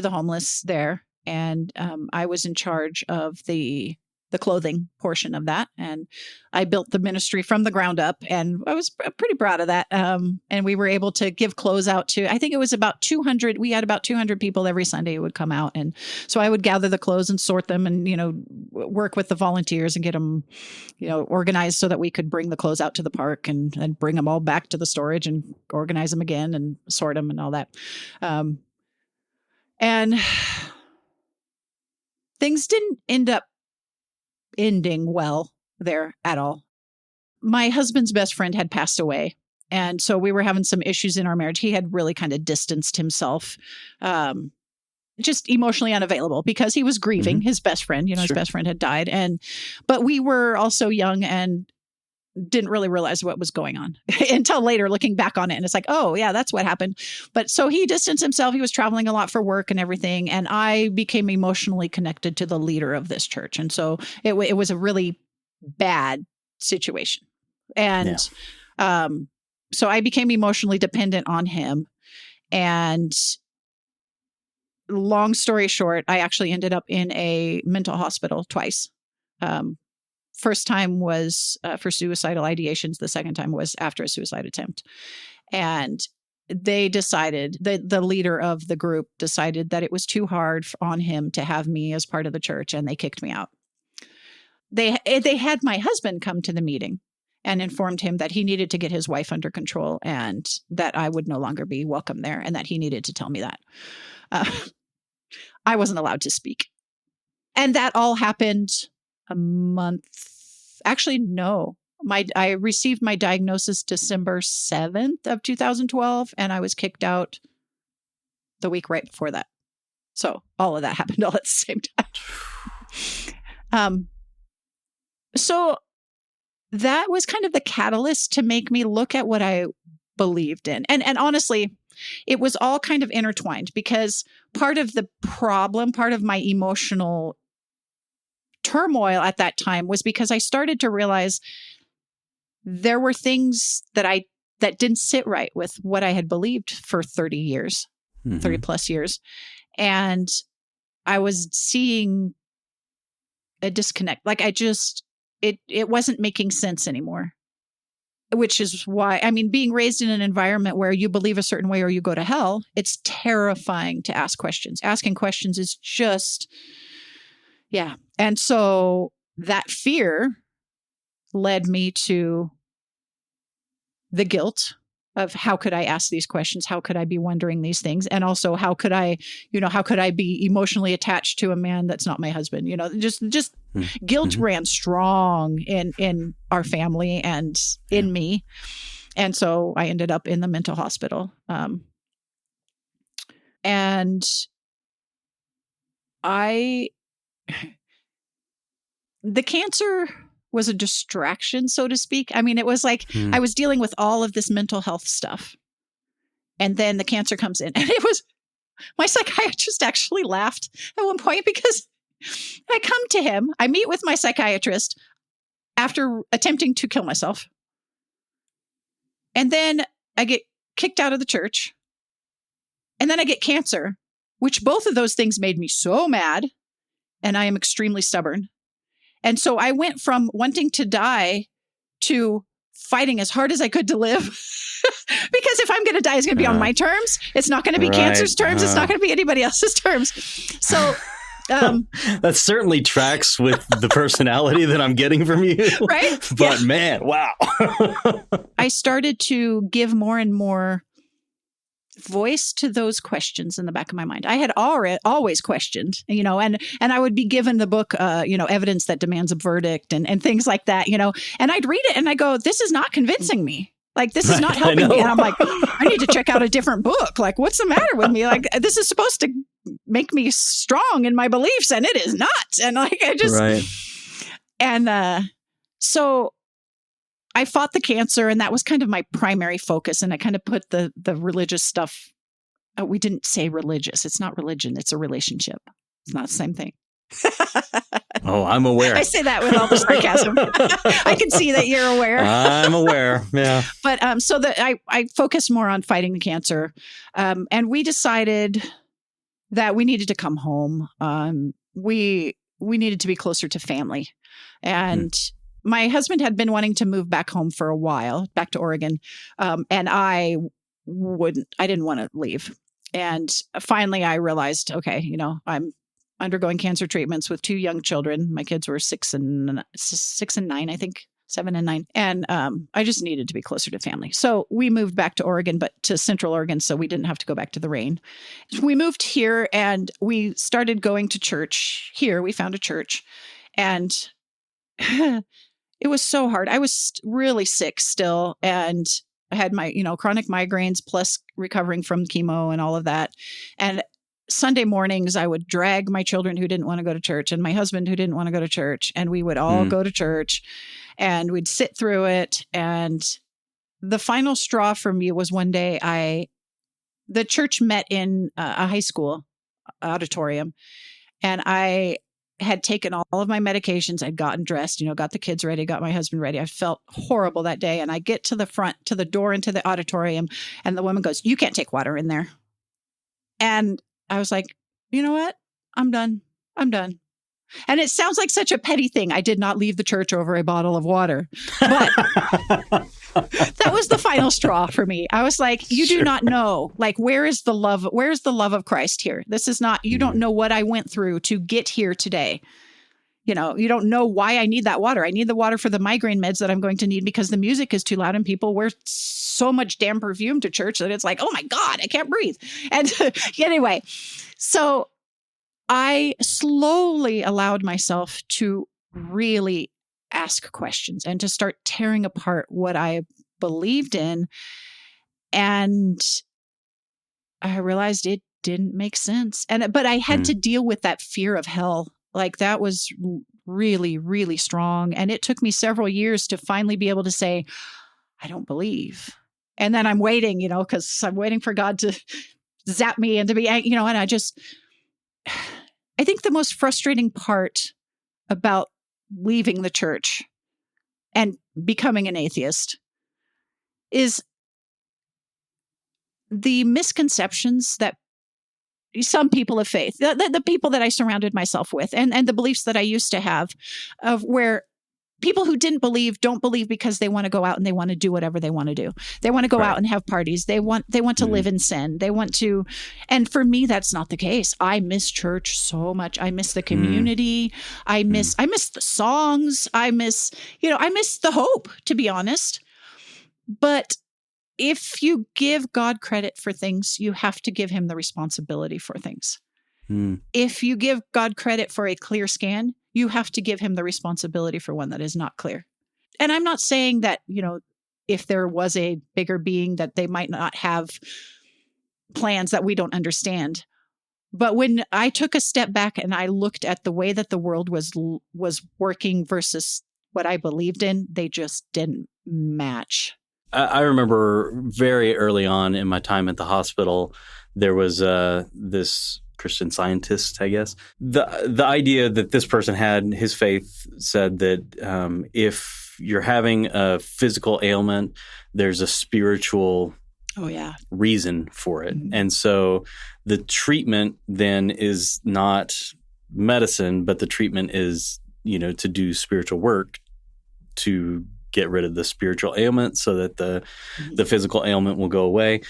the homeless there. And I was in charge of the clothing portion of that. And I built the ministry from the ground up, and I was pretty proud of that. And we were able to give clothes out to, I think it was about 200. We had about 200 people every Sunday who would come out. And so I would gather the clothes and sort them and, work with the volunteers and get them, organized so that we could bring the clothes out to the park and bring them all back to the storage and organize them again and sort them and all that. And things didn't end up ending well there at all. My husband's best friend had passed away, and so we were having some issues in our marriage. He had really kind of distanced himself, just emotionally unavailable because he was grieving his best friend. His best friend had died, but we were also young and didn't really realize what was going on until later, looking back on it. And it's like, oh yeah, that's what happened. But so he distanced himself. He was traveling a lot for work and everything. And I became emotionally connected to the leader of this church. And so it was a really bad situation. And so I became emotionally dependent on him. And long story short, I actually ended up in a mental hospital twice. First time was for suicidal ideations. The second time was after a suicide attempt. And they decided, the leader of the group decided that it was too hard on him to have me as part of the church, and they kicked me out. They had my husband come to the meeting and informed him that he needed to get his wife under control and that I would no longer be welcome there and that he needed to tell me that. I wasn't allowed to speak. And that all happened a month. Actually, no. I received my diagnosis December 7th of 2012, and I was kicked out the week right before that. So all of that happened all at the same time. So that was kind of the catalyst to make me look at what I believed in. And honestly, it was all kind of intertwined because part of the problem, part of my emotional turmoil at that time was because I started to realize there were things that didn't sit right with what I had believed for 30 years, 30 plus years. And I was seeing a disconnect. Like it wasn't making sense anymore, which is why, being raised in an environment where you believe a certain way or you go to hell, it's terrifying to ask questions. Asking questions is just, yeah. And so that fear led me to the guilt of how could I ask these questions? How could I be wondering these things? And also how could I be emotionally attached to a man that's not my husband? Just guilt ran strong in our family and in me. And so I ended up in the mental hospital. And the cancer was a distraction, so to speak. It was like I was dealing with all of this mental health stuff. And then the cancer comes in. And my psychiatrist actually laughed at one point because I come to him, I meet with my psychiatrist after attempting to kill myself. And then I get kicked out of the church. And then I get cancer, which both of those things made me so mad. And I am extremely stubborn. And so I went from wanting to die to fighting as hard as I could to live. Because if I'm going to die, it's going to be on my terms. It's not going to be cancer's terms. It's not going to be anybody else's terms. So that certainly tracks with the personality that I'm getting from you. Right? But man, wow. I started to give more and more voice to those questions in the back of my mind. I had always questioned, and I would be given the book, Evidence That Demands a Verdict and things like that, and I'd read it and I go, this is not convincing me. Like, this is not helping me. And I'm like, I need to check out a different book. Like, what's the matter with me? Like, this is supposed to make me strong in my beliefs, and it is not. And like, I just, and so I fought the cancer, and that was kind of my primary focus. And I kind of put the religious stuff. We didn't say religious. It's not religion. It's a relationship. It's not the same thing. Oh, I'm aware. I say that with all the sarcasm. I can see that you're aware. I'm aware. Yeah. But so that I focused more on fighting the cancer. And we decided that we needed to come home. We needed to be closer to family. And my husband had been wanting to move back home for a while, back to Oregon. And I didn't want to leave. And finally I realized, okay, I'm undergoing cancer treatments with 2 young children. My kids were 6 and 9, I think, 7 and 9. And I just needed to be closer to family. So we moved back to Oregon, but to Central Oregon, so we didn't have to go back to the rain. We moved here and we started going to church here. We found a church, and it was so hard. I was really sick still, and I had my, chronic migraines plus recovering from chemo and all of that. And Sunday mornings, I would drag my children who didn't want to go to church and my husband who didn't want to go to church. And we would all go to church and we'd sit through it. And the final straw for me was one day the church met in a high school auditorium, and I had taken all of my medications. I'd gotten dressed, got the kids ready, got my husband ready. I felt horrible that day. And I get to the front, to the door into the auditorium, and the woman goes, "You can't take water in there." And I was like, you know what? I'm done. And it sounds like such a petty thing. I did not leave the church over a bottle of water. But that was the final straw for me. I was like, you do not know, like, where is the love of Christ here? This is not, you don't know what I went through to get here today. You don't know why I need that water. I need the water for the migraine meds that I'm going to need because the music is too loud and people wear so much damn perfume to church that it's like, oh my God, I can't breathe. And anyway, so I slowly allowed myself to really ask questions and to start tearing apart what I believed in. And I realized it didn't make sense. But I had to deal with that fear of hell. Like, that was really, really strong. And it took me several years to finally be able to say, I don't believe. And then I'm waiting, because I'm waiting for God to zap me and to be, and I think the most frustrating part about leaving the church and becoming an atheist is the misconceptions that some people of faith, the people that I surrounded myself with, and the beliefs that I used to have, of where people who didn't believe don't believe because they want to go out and they want to do whatever they want to do. They want to go out and have parties. They want to live in sin. They want to, and for me, that's not the case. I miss church so much. I miss the community. I miss the songs. I miss the hope, to be honest. But if you give God credit for things, you have to give him the responsibility for things. If you give God credit for a clear scan, you have to give him the responsibility for one that is not clear. And I'm not saying that, if there was a bigger being, that they might not have plans that we don't understand. But when I took a step back and I looked at the way that the world was working versus what I believed in, they just didn't match. I remember very early on in my time at the hospital, there was this Christian Scientist, I guess. The idea that this person had, his faith said that if you're having a physical ailment, there's a spiritual reason for it. And so the treatment then is not medicine, but the treatment is to do spiritual work to get rid of the spiritual ailment so that the physical ailment will go away.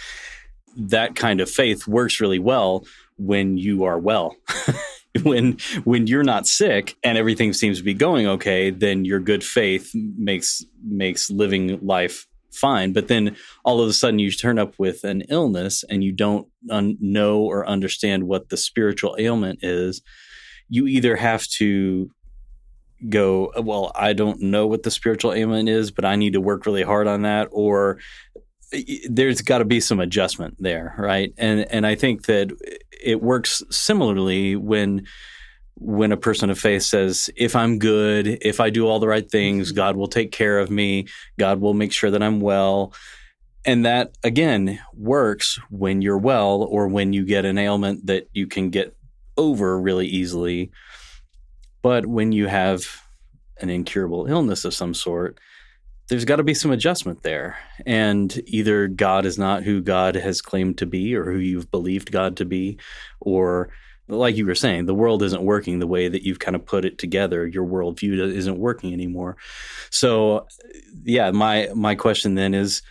That kind of faith works really well when you are well. When you're not sick and everything seems to be going okay, then your good faith makes living life fine. But then all of a sudden you turn up with an illness and you don't know or understand what the spiritual ailment is. You either have to go, well, I don't know what the spiritual ailment is, but I need to work really hard on that, or there's got to be some adjustment there, right? And I think that it works similarly when a person of faith says, if I'm good, if I do all the right things, God will take care of me, God will make sure that I'm well. And that, again, works when you're well or when you get an ailment that you can get over really easily. But when you have an incurable illness of some sort, there's got to be some adjustment there. And either God is not who God has claimed to be or who you've believed God to be, or like you were saying, the world isn't working the way that you've kind of put it together. Your worldview isn't working anymore. So, yeah, my question then is,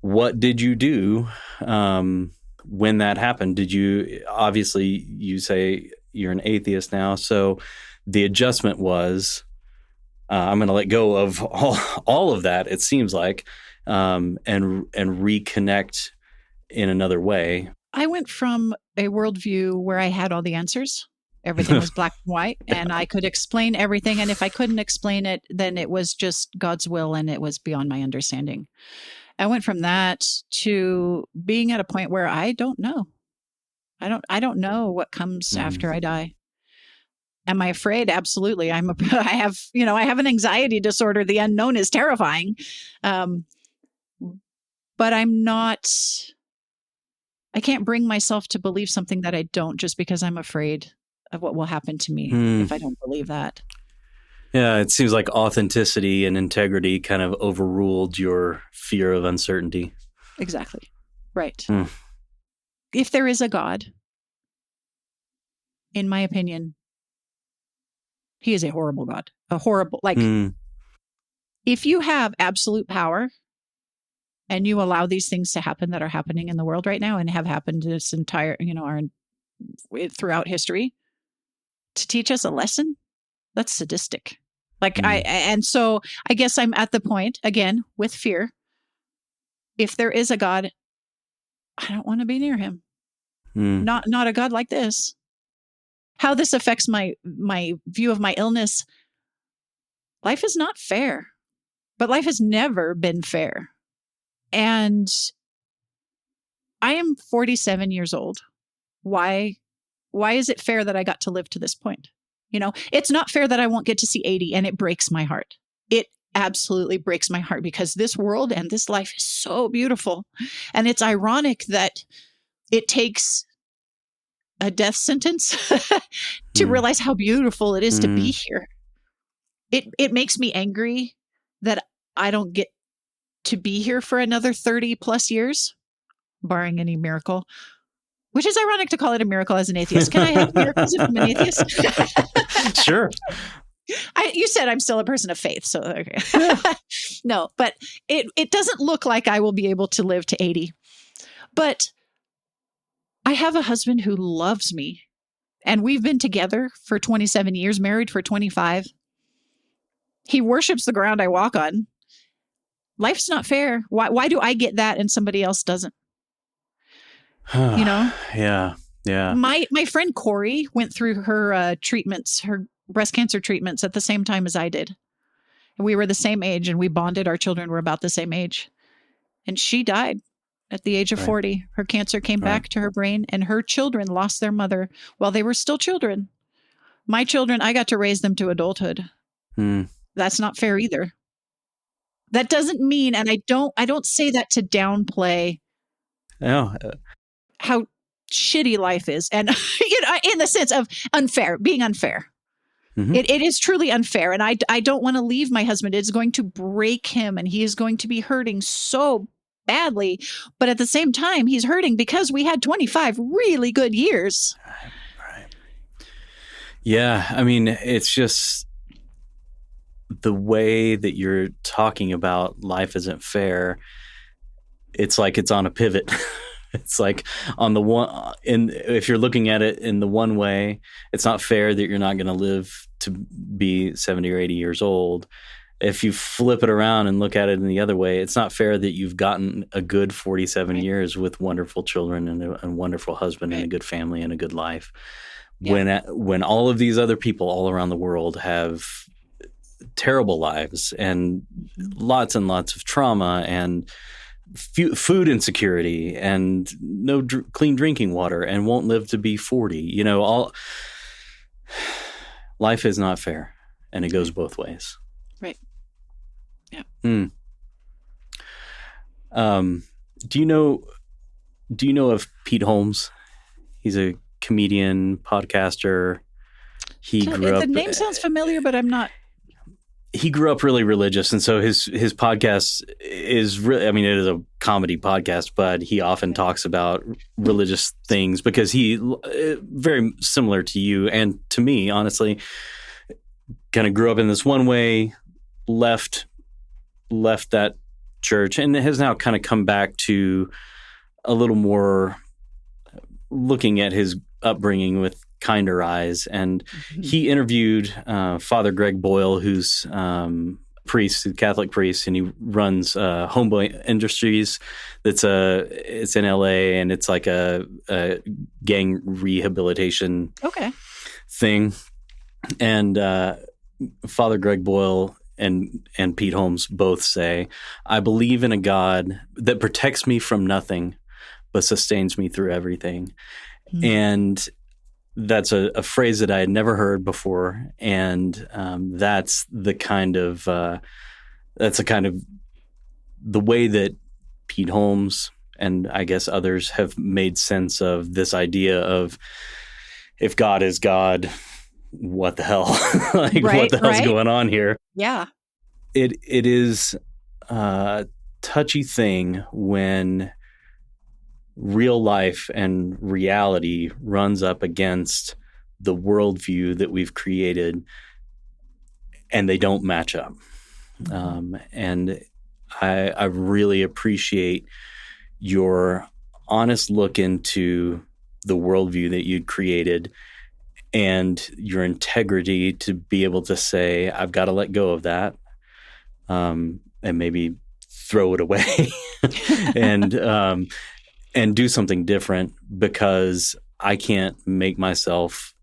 what did you do when that happened? Did you, obviously, you say you're an atheist now, so the adjustment was, I'm going to let go of all of that, it seems like, and reconnect in another way. I went from a worldview where I had all the answers. Everything was black and white, and I could explain everything. And if I couldn't explain it, then it was just God's will, and it was beyond my understanding. I went from that to being at a point where I don't know. I don't know what comes after I die. Am I afraid? Absolutely. I have an anxiety disorder. The unknown is terrifying. But I'm not, I can't bring myself to believe something that I don't, just because I'm afraid of what will happen to me if I don't believe that. Yeah, it seems like authenticity and integrity kind of overruled your fear of uncertainty. Exactly. Right. If there is a God, in my opinion, he is a horrible God. If you have absolute power and you allow these things to happen that are happening in the world right now and have happened this entire, throughout history, to teach us a lesson, that's sadistic. So I guess I'm at the point, again, with fear. If there is a God, I don't want to be near him. Not a God like this. How this affects my view of my illness. Life is not fair, but life has never been fair. And I am 47 years old. Why is it fair that I got to live to this point? It's not fair that I won't get to see 80, and it breaks my heart. It absolutely breaks my heart, because this world and this life is so beautiful. And it's ironic that it takes a death sentence to realize how beautiful it is to be here. It makes me angry that I don't get to be here for another 30 plus years, barring any miracle, which is ironic to call it a miracle as an atheist. Can I have miracles if I'm an atheist? Sure. You said I'm still a person of faith, so okay. No, but it doesn't look like I will be able to live to 80. But I have a husband who loves me, and we've been together for 27 years, married for 25. He worships the ground I walk on. Life's not fair. Why do I get that and somebody else doesn't? Yeah. My friend Corey went through her treatments, her breast cancer treatments, at the same time as I did. And we were the same age, and we bonded. Our children were about the same age. And she died at the age of 40. Her cancer came back to her brain, and her children lost their mother while they were still children. My children, I got to raise them to adulthood. That's not fair either. That doesn't mean, and I don't say that to downplay how shitty life is. And, in the sense of being unfair. It is truly unfair. And I don't want to leave my husband. It's going to break him, and he is going to be hurting so badly. But at the same time, he's hurting because we had 25 really good years. Right. Yeah. I mean, it's just, the way that you're talking about life isn't fair, it's like it's on a pivot. It's like on the one, if you're looking at it in the one way, it's not fair that you're not going to live to be 70 or 80 years old. If you flip it around and look at it in the other way, it's not fair that you've gotten a good 47 years with wonderful children and a wonderful husband and a good family and a good life. Yeah. When all of these other people all around the world have terrible lives and lots of trauma and food insecurity and no clean drinking water and won't live to be 40. Life is not fair, and it goes both ways. Right. Yeah. Do you know of Pete Holmes? He's a comedian, podcaster. The name sounds familiar, but I'm not. He grew up really religious, and so his podcast is really, I mean, it is a comedy podcast, but he often talks about religious things because he, very similar to you and to me, honestly, kind of grew up in this one way, left that church, and has now kind of come back to a little more looking at his upbringing with kinder eyes. And he interviewed Father Greg Boyle, who's priest, Catholic priest, and he runs Homeboy Industries. It's in LA, and it's like a gang rehabilitation thing. And Father Greg Boyle and Pete Holmes both say, "I believe in a God that protects me from nothing, but sustains me through everything." And that's a phrase that I had never heard before, and that's the kind of the way that Pete Holmes and I guess others have made sense of this idea of, if God is God, what the hell? What the hell's going on here? Yeah, it is a touchy thing when real life and reality runs up against the worldview that we've created and they don't match up. And I really appreciate your honest look into the worldview that you'd created and your integrity to be able to say, I've got to let go of that, and maybe throw it away and do something different, because I can't make myself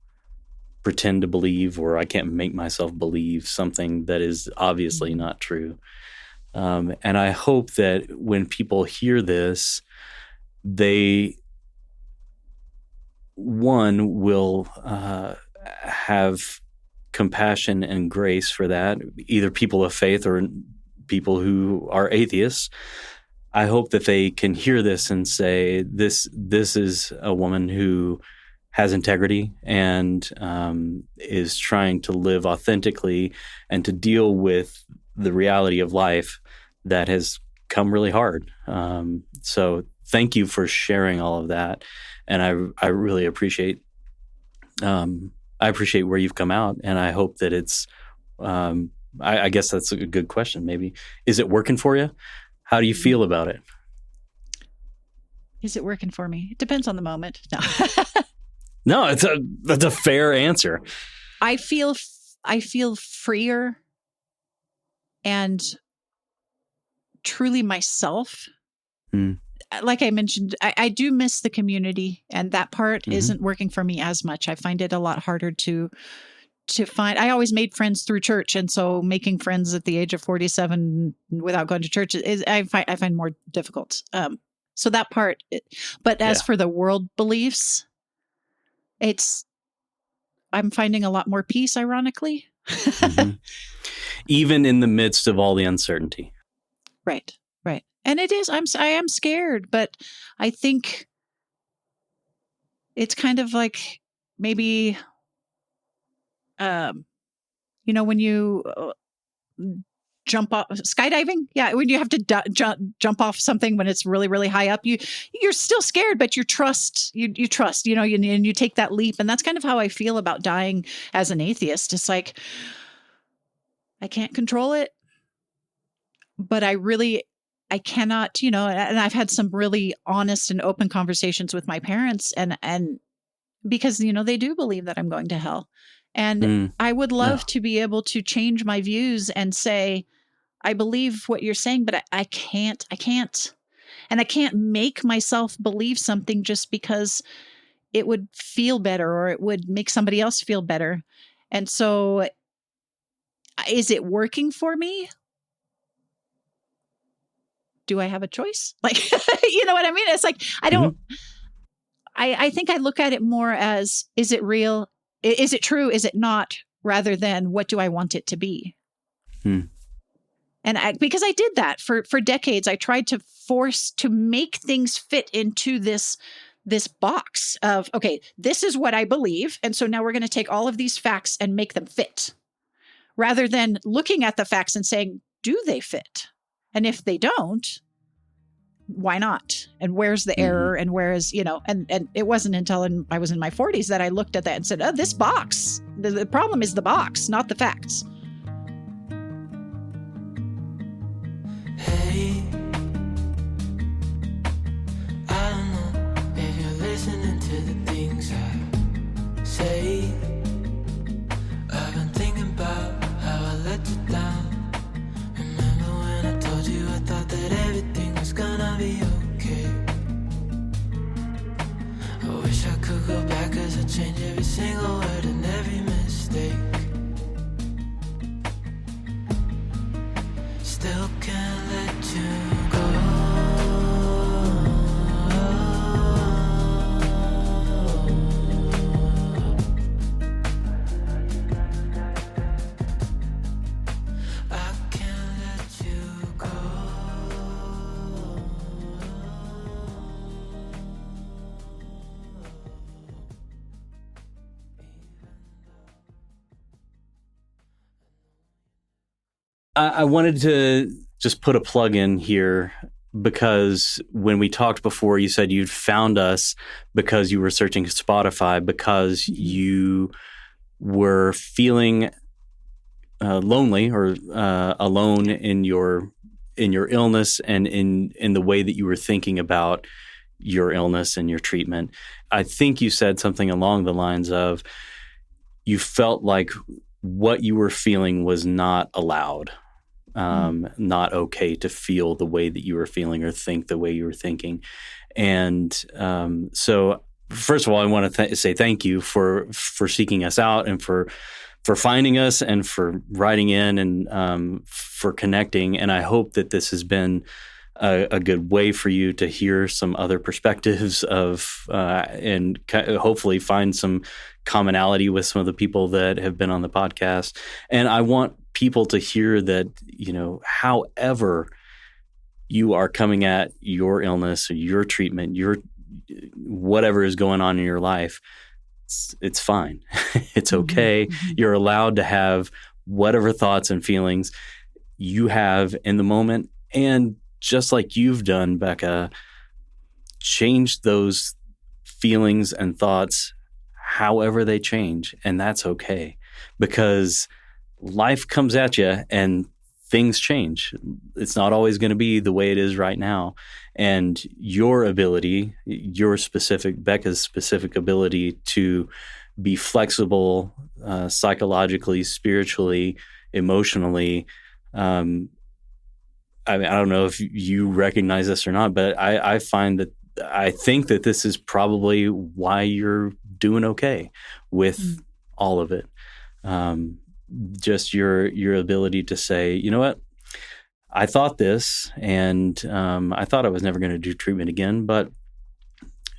pretend to believe, or I can't make myself believe something that is obviously not true. And I hope that when people hear this, they, one, will have compassion and grace for that, either people of faith or people who are atheists. I hope that they can hear this and say, this is a woman who has integrity and is trying to live authentically and to deal with the reality of life that has come really hard. So thank you for sharing all of that. And I really appreciate where you've come out, and I hope that it's I guess that's a good question. Maybe, is it working for you? How do you feel about it? Is it working for me? It depends on the moment. No, that's a fair answer. I feel freer and truly myself. Like I mentioned, I do miss the community, and that part isn't working for me as much. I find it a lot harder to find. I always made friends through church, and so making friends at the age of 47 without going to church is I find more difficult. So that part, but as for the world beliefs, I'm finding a lot more peace, ironically. Even in the midst of all the uncertainty. Right. And it is, I am scared, but I think it's kind of like maybe, when you jump off skydiving. Yeah. When you have to jump off something when it's really, really high up, you're still scared, but you trust, and you take that leap. And that's kind of how I feel about dying as an atheist. It's like, I can't control it, but I cannot, and I've had some really honest and open conversations with my parents and because, they do believe that I'm going to hell. And I would love to be able to change my views and say, I believe what you're saying, but I can't. And I can't make myself believe something just because it would feel better or it would make somebody else feel better. And so is it working for me? Do I have a choice? Like, you know what I mean? It's like, I don't, I think I look at it more as, is it real? Is it true? Is it not? Rather than what do I want it to be? And because I did that for decades, I tried to force to make things fit into this box of, okay, this is what I believe. And so now we're going to take all of these facts and make them fit, rather than looking at the facts and saying, do they fit? And if they don't, why not? And where's the error? And where is, and it wasn't until I was in my 40s that I looked at that and said, oh, this box, the problem is the box, not the facts. Hey, I don't know if you're listening to the things I say. I've been thinking about how I let you down. Remember when I told you I thought that everything was gonna be okay? I wish I could go back, 'cause I changed every single word and every mistake. Still can't let you go. I can't let you go. I wanted to just put a plug in here because when we talked before, you said you'd found us because you were searching Spotify because you were feeling lonely or alone in your illness and in the way that you were thinking about your illness and your treatment. I think you said something along the lines of you felt like what you were feeling was not allowed. Not okay to feel the way that you were feeling or think the way you were thinking. And so first of all, I want to say thank you for seeking us out and for finding us and for writing in and for connecting. And I hope that this has been a good way for you to hear some other perspectives of and hopefully find some commonality with some of the people that have been on the podcast. And I want people to hear that, however you are coming at your illness or your treatment, your whatever is going on in your life, it's fine. It's okay. You're allowed to have whatever thoughts and feelings you have in the moment. And just like you've done, Becca, change those feelings and thoughts however they change. And that's okay, because life comes at you and things change. It's not always going to be the way it is right now. And your ability, Becca's specific ability to be flexible psychologically, spiritually, emotionally. I don't know if you recognize this or not, but I think that this is probably why you're doing okay with all of it. Just your ability to say, you know what, I thought this, and I thought I was never going to do treatment again, but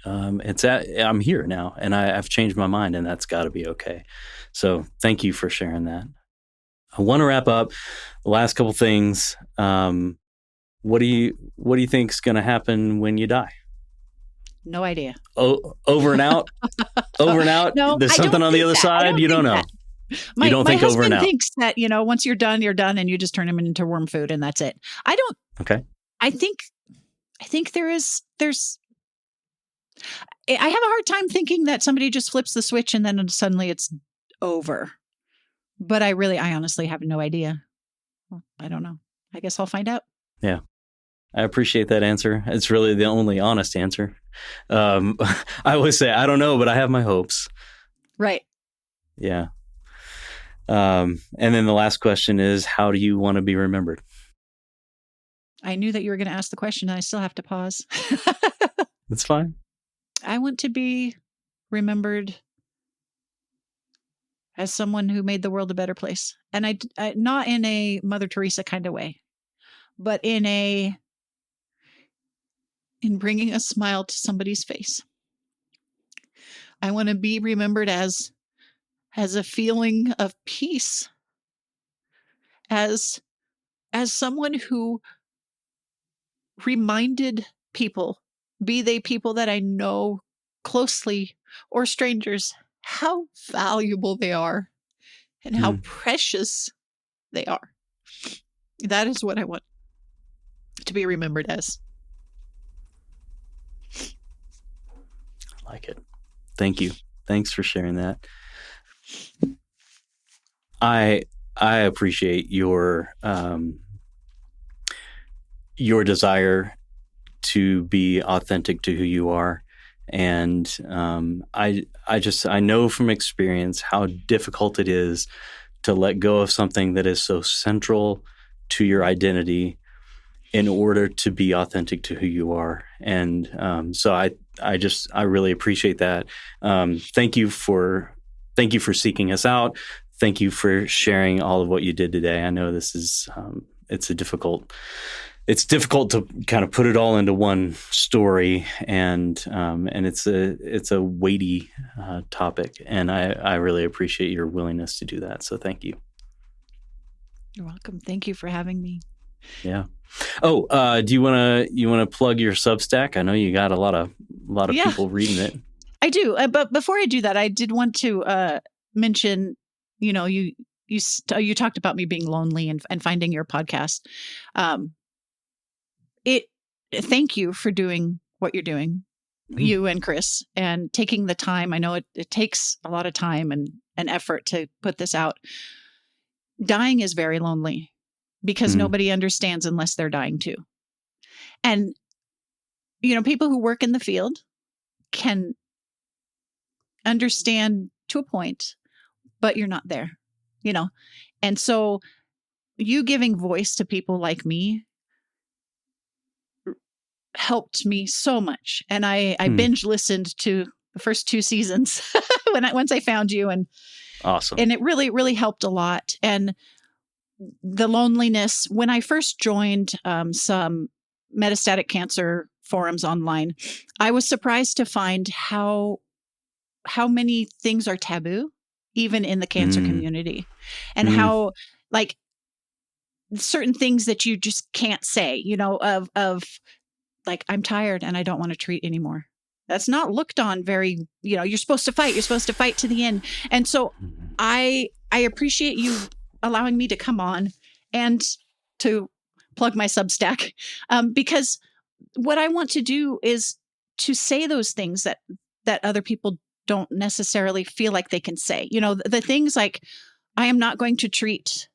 I'm here now, and I've changed my mind, and that's got to be okay. So thank you for sharing that. I want to wrap up. The last couple things. What do you think is going to happen when you die? No idea. Oh, over and out. Over and out. No, there's something on the other side. You don't know. My think over and out. husband thinks that, once you're done, and you just turn him into worm food and that's it. I don't. Okay. I think there's I have a hard time thinking that somebody just flips the switch and then suddenly it's over. But I honestly have no idea. Well, I don't know. I guess I'll find out. Yeah. I appreciate that answer. It's really the only honest answer. I always say, I don't know, but I have my hopes. Right. Yeah. And then the last question is, how do you want to be remembered? I knew that you were going to ask the question, and I still have to pause. That's fine. I want to be remembered as someone who made the world a better place. And I not in a Mother Teresa kind of way, but in bringing a smile to somebody's face. I want to be remembered as a feeling of peace, as someone who reminded people, be they people that I know closely or strangers, how valuable they are and how precious they are. That is what I want to be remembered as. I like it. Thank you. Thanks for sharing that. I appreciate your desire to be authentic to who you are. And I know from experience how difficult it is to let go of something that is so central to your identity in order to be authentic to who you are. And so I really appreciate that. Thank you for seeking us out. Thank you for sharing all of what you did today. I know this is it's difficult to kind of put it all into one story, and it's a weighty topic, and I really appreciate your willingness to do that. So thank you. You're welcome. Thank you for having me. Yeah. Oh, do you want to plug your Substack? I know you got a lot of people reading it. I do, but before I do that, I did want to mention. You talked about me being lonely and finding your podcast. Thank you for doing what you're doing, you and Chris, and taking the time. I know it takes a lot of time and effort to put this out. Dying is very lonely because nobody understands unless they're dying too. And, people who work in the field can understand to a point, but you're not there, And so you giving voice to people like me helped me so much. And I binge listened to the first 2 seasons once I found you, and awesome. And it really, really helped a lot. And the loneliness, when I first joined some metastatic cancer forums online, I was surprised to find how many things are taboo, even in the cancer community, and how certain things that you just can't say, of like, I'm tired and I don't want to treat anymore. That's not looked on very, you're supposed to fight. You're supposed to fight to the end. And so I appreciate you allowing me to come on and to plug my Substack, because what I want to do is to say those things that other people don't necessarily feel like they can say. The things like, I am not going to treat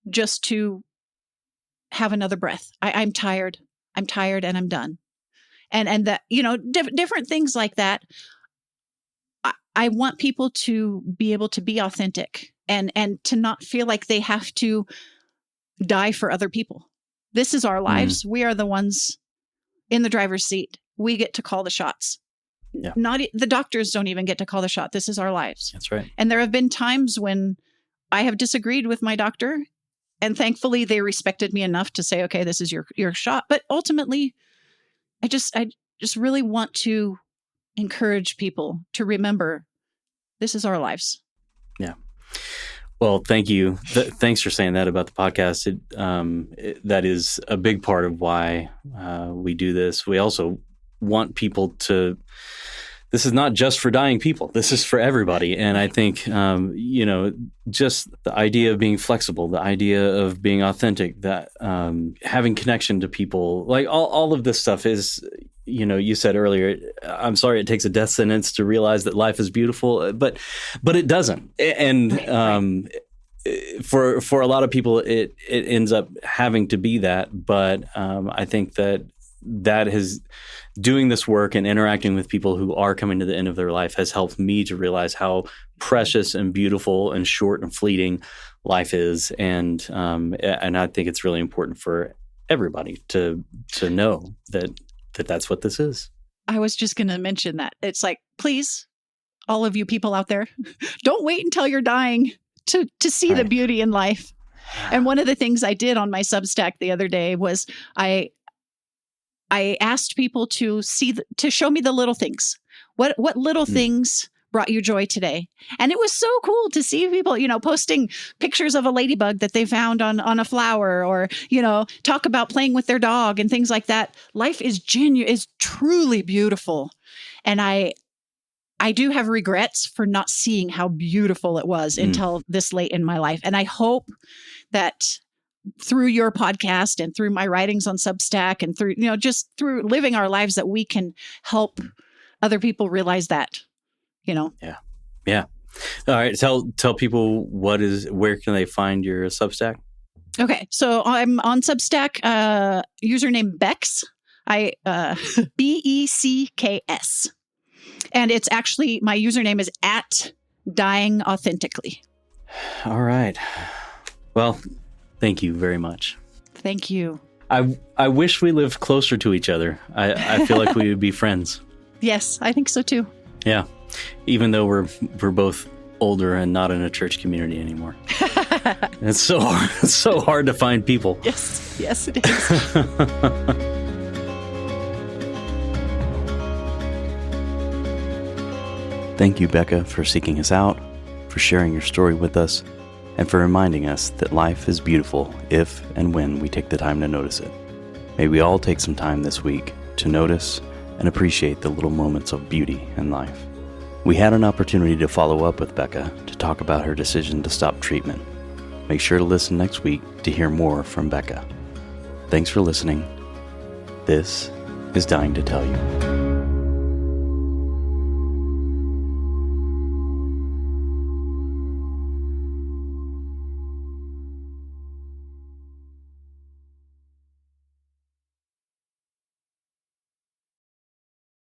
just to have another breath. I'm tired. I'm tired and I'm done. And that, different things like that. I want people to be able to be authentic and to not feel like they have to die for other people. This is our lives. We are the ones in the driver's seat. We get to call the shots. Yeah. Not the doctors don't even get to call the shot. This is our lives. That's right. And there have been times when I have disagreed with my doctor, and thankfully they respected me enough to say, okay, this is your shot. But ultimately, I just really want to encourage people to remember this is our lives. Yeah. Well, thank you. Thanks for saying that about the podcast. That is a big part of why we do this. We also want people to. This is not just for dying people. This is for everybody. And I think, just the idea of being flexible, the idea of being authentic, that having connection to people, like all of this stuff is, you said earlier, I'm sorry, it takes a death sentence to realize that life is beautiful, but it doesn't. And for a lot of people, it ends up having to be that. But I think that has doing this work and interacting with people who are coming to the end of their life has helped me to realize how precious and beautiful and short and fleeting life is. And I think it's really important for everybody to know that's what this is. I was just going to mention that. It's like, please, all of you people out there, don't wait until you're dying to see the beauty in life. And one of the things I did on my Substack the other day was I asked people to show me the little things. What little things brought you joy today? And it was so cool to see people, posting pictures of a ladybug that they found on a flower, or, talk about playing with their dog and things like that. Life is truly beautiful. And I do have regrets for not seeing how beautiful it was until this late in my life. And I hope that through your podcast and through my writings on Substack and through, just through living our lives, that we can help other people realize that, Yeah. All right. Tell people where can they find your Substack? Okay. So I'm on Substack, username Becks, BECKS. And it's actually, my username is @dyingauthentically. All right. Well, thank you very much. Thank you. I wish we lived closer to each other. I feel like we would be friends. Yes, I think so too. Yeah. Even though we're both older and not in a church community anymore. It's so hard to find people. Yes, it is. Thank you, Becca, for seeking us out, for sharing your story with us, and for reminding us that life is beautiful if and when we take the time to notice it. May we all take some time this week to notice and appreciate the little moments of beauty in life. We had an opportunity to follow up with Becca to talk about her decision to stop treatment. Make sure to listen next week to hear more from Becca. Thanks for listening. This is Dying to Tell You.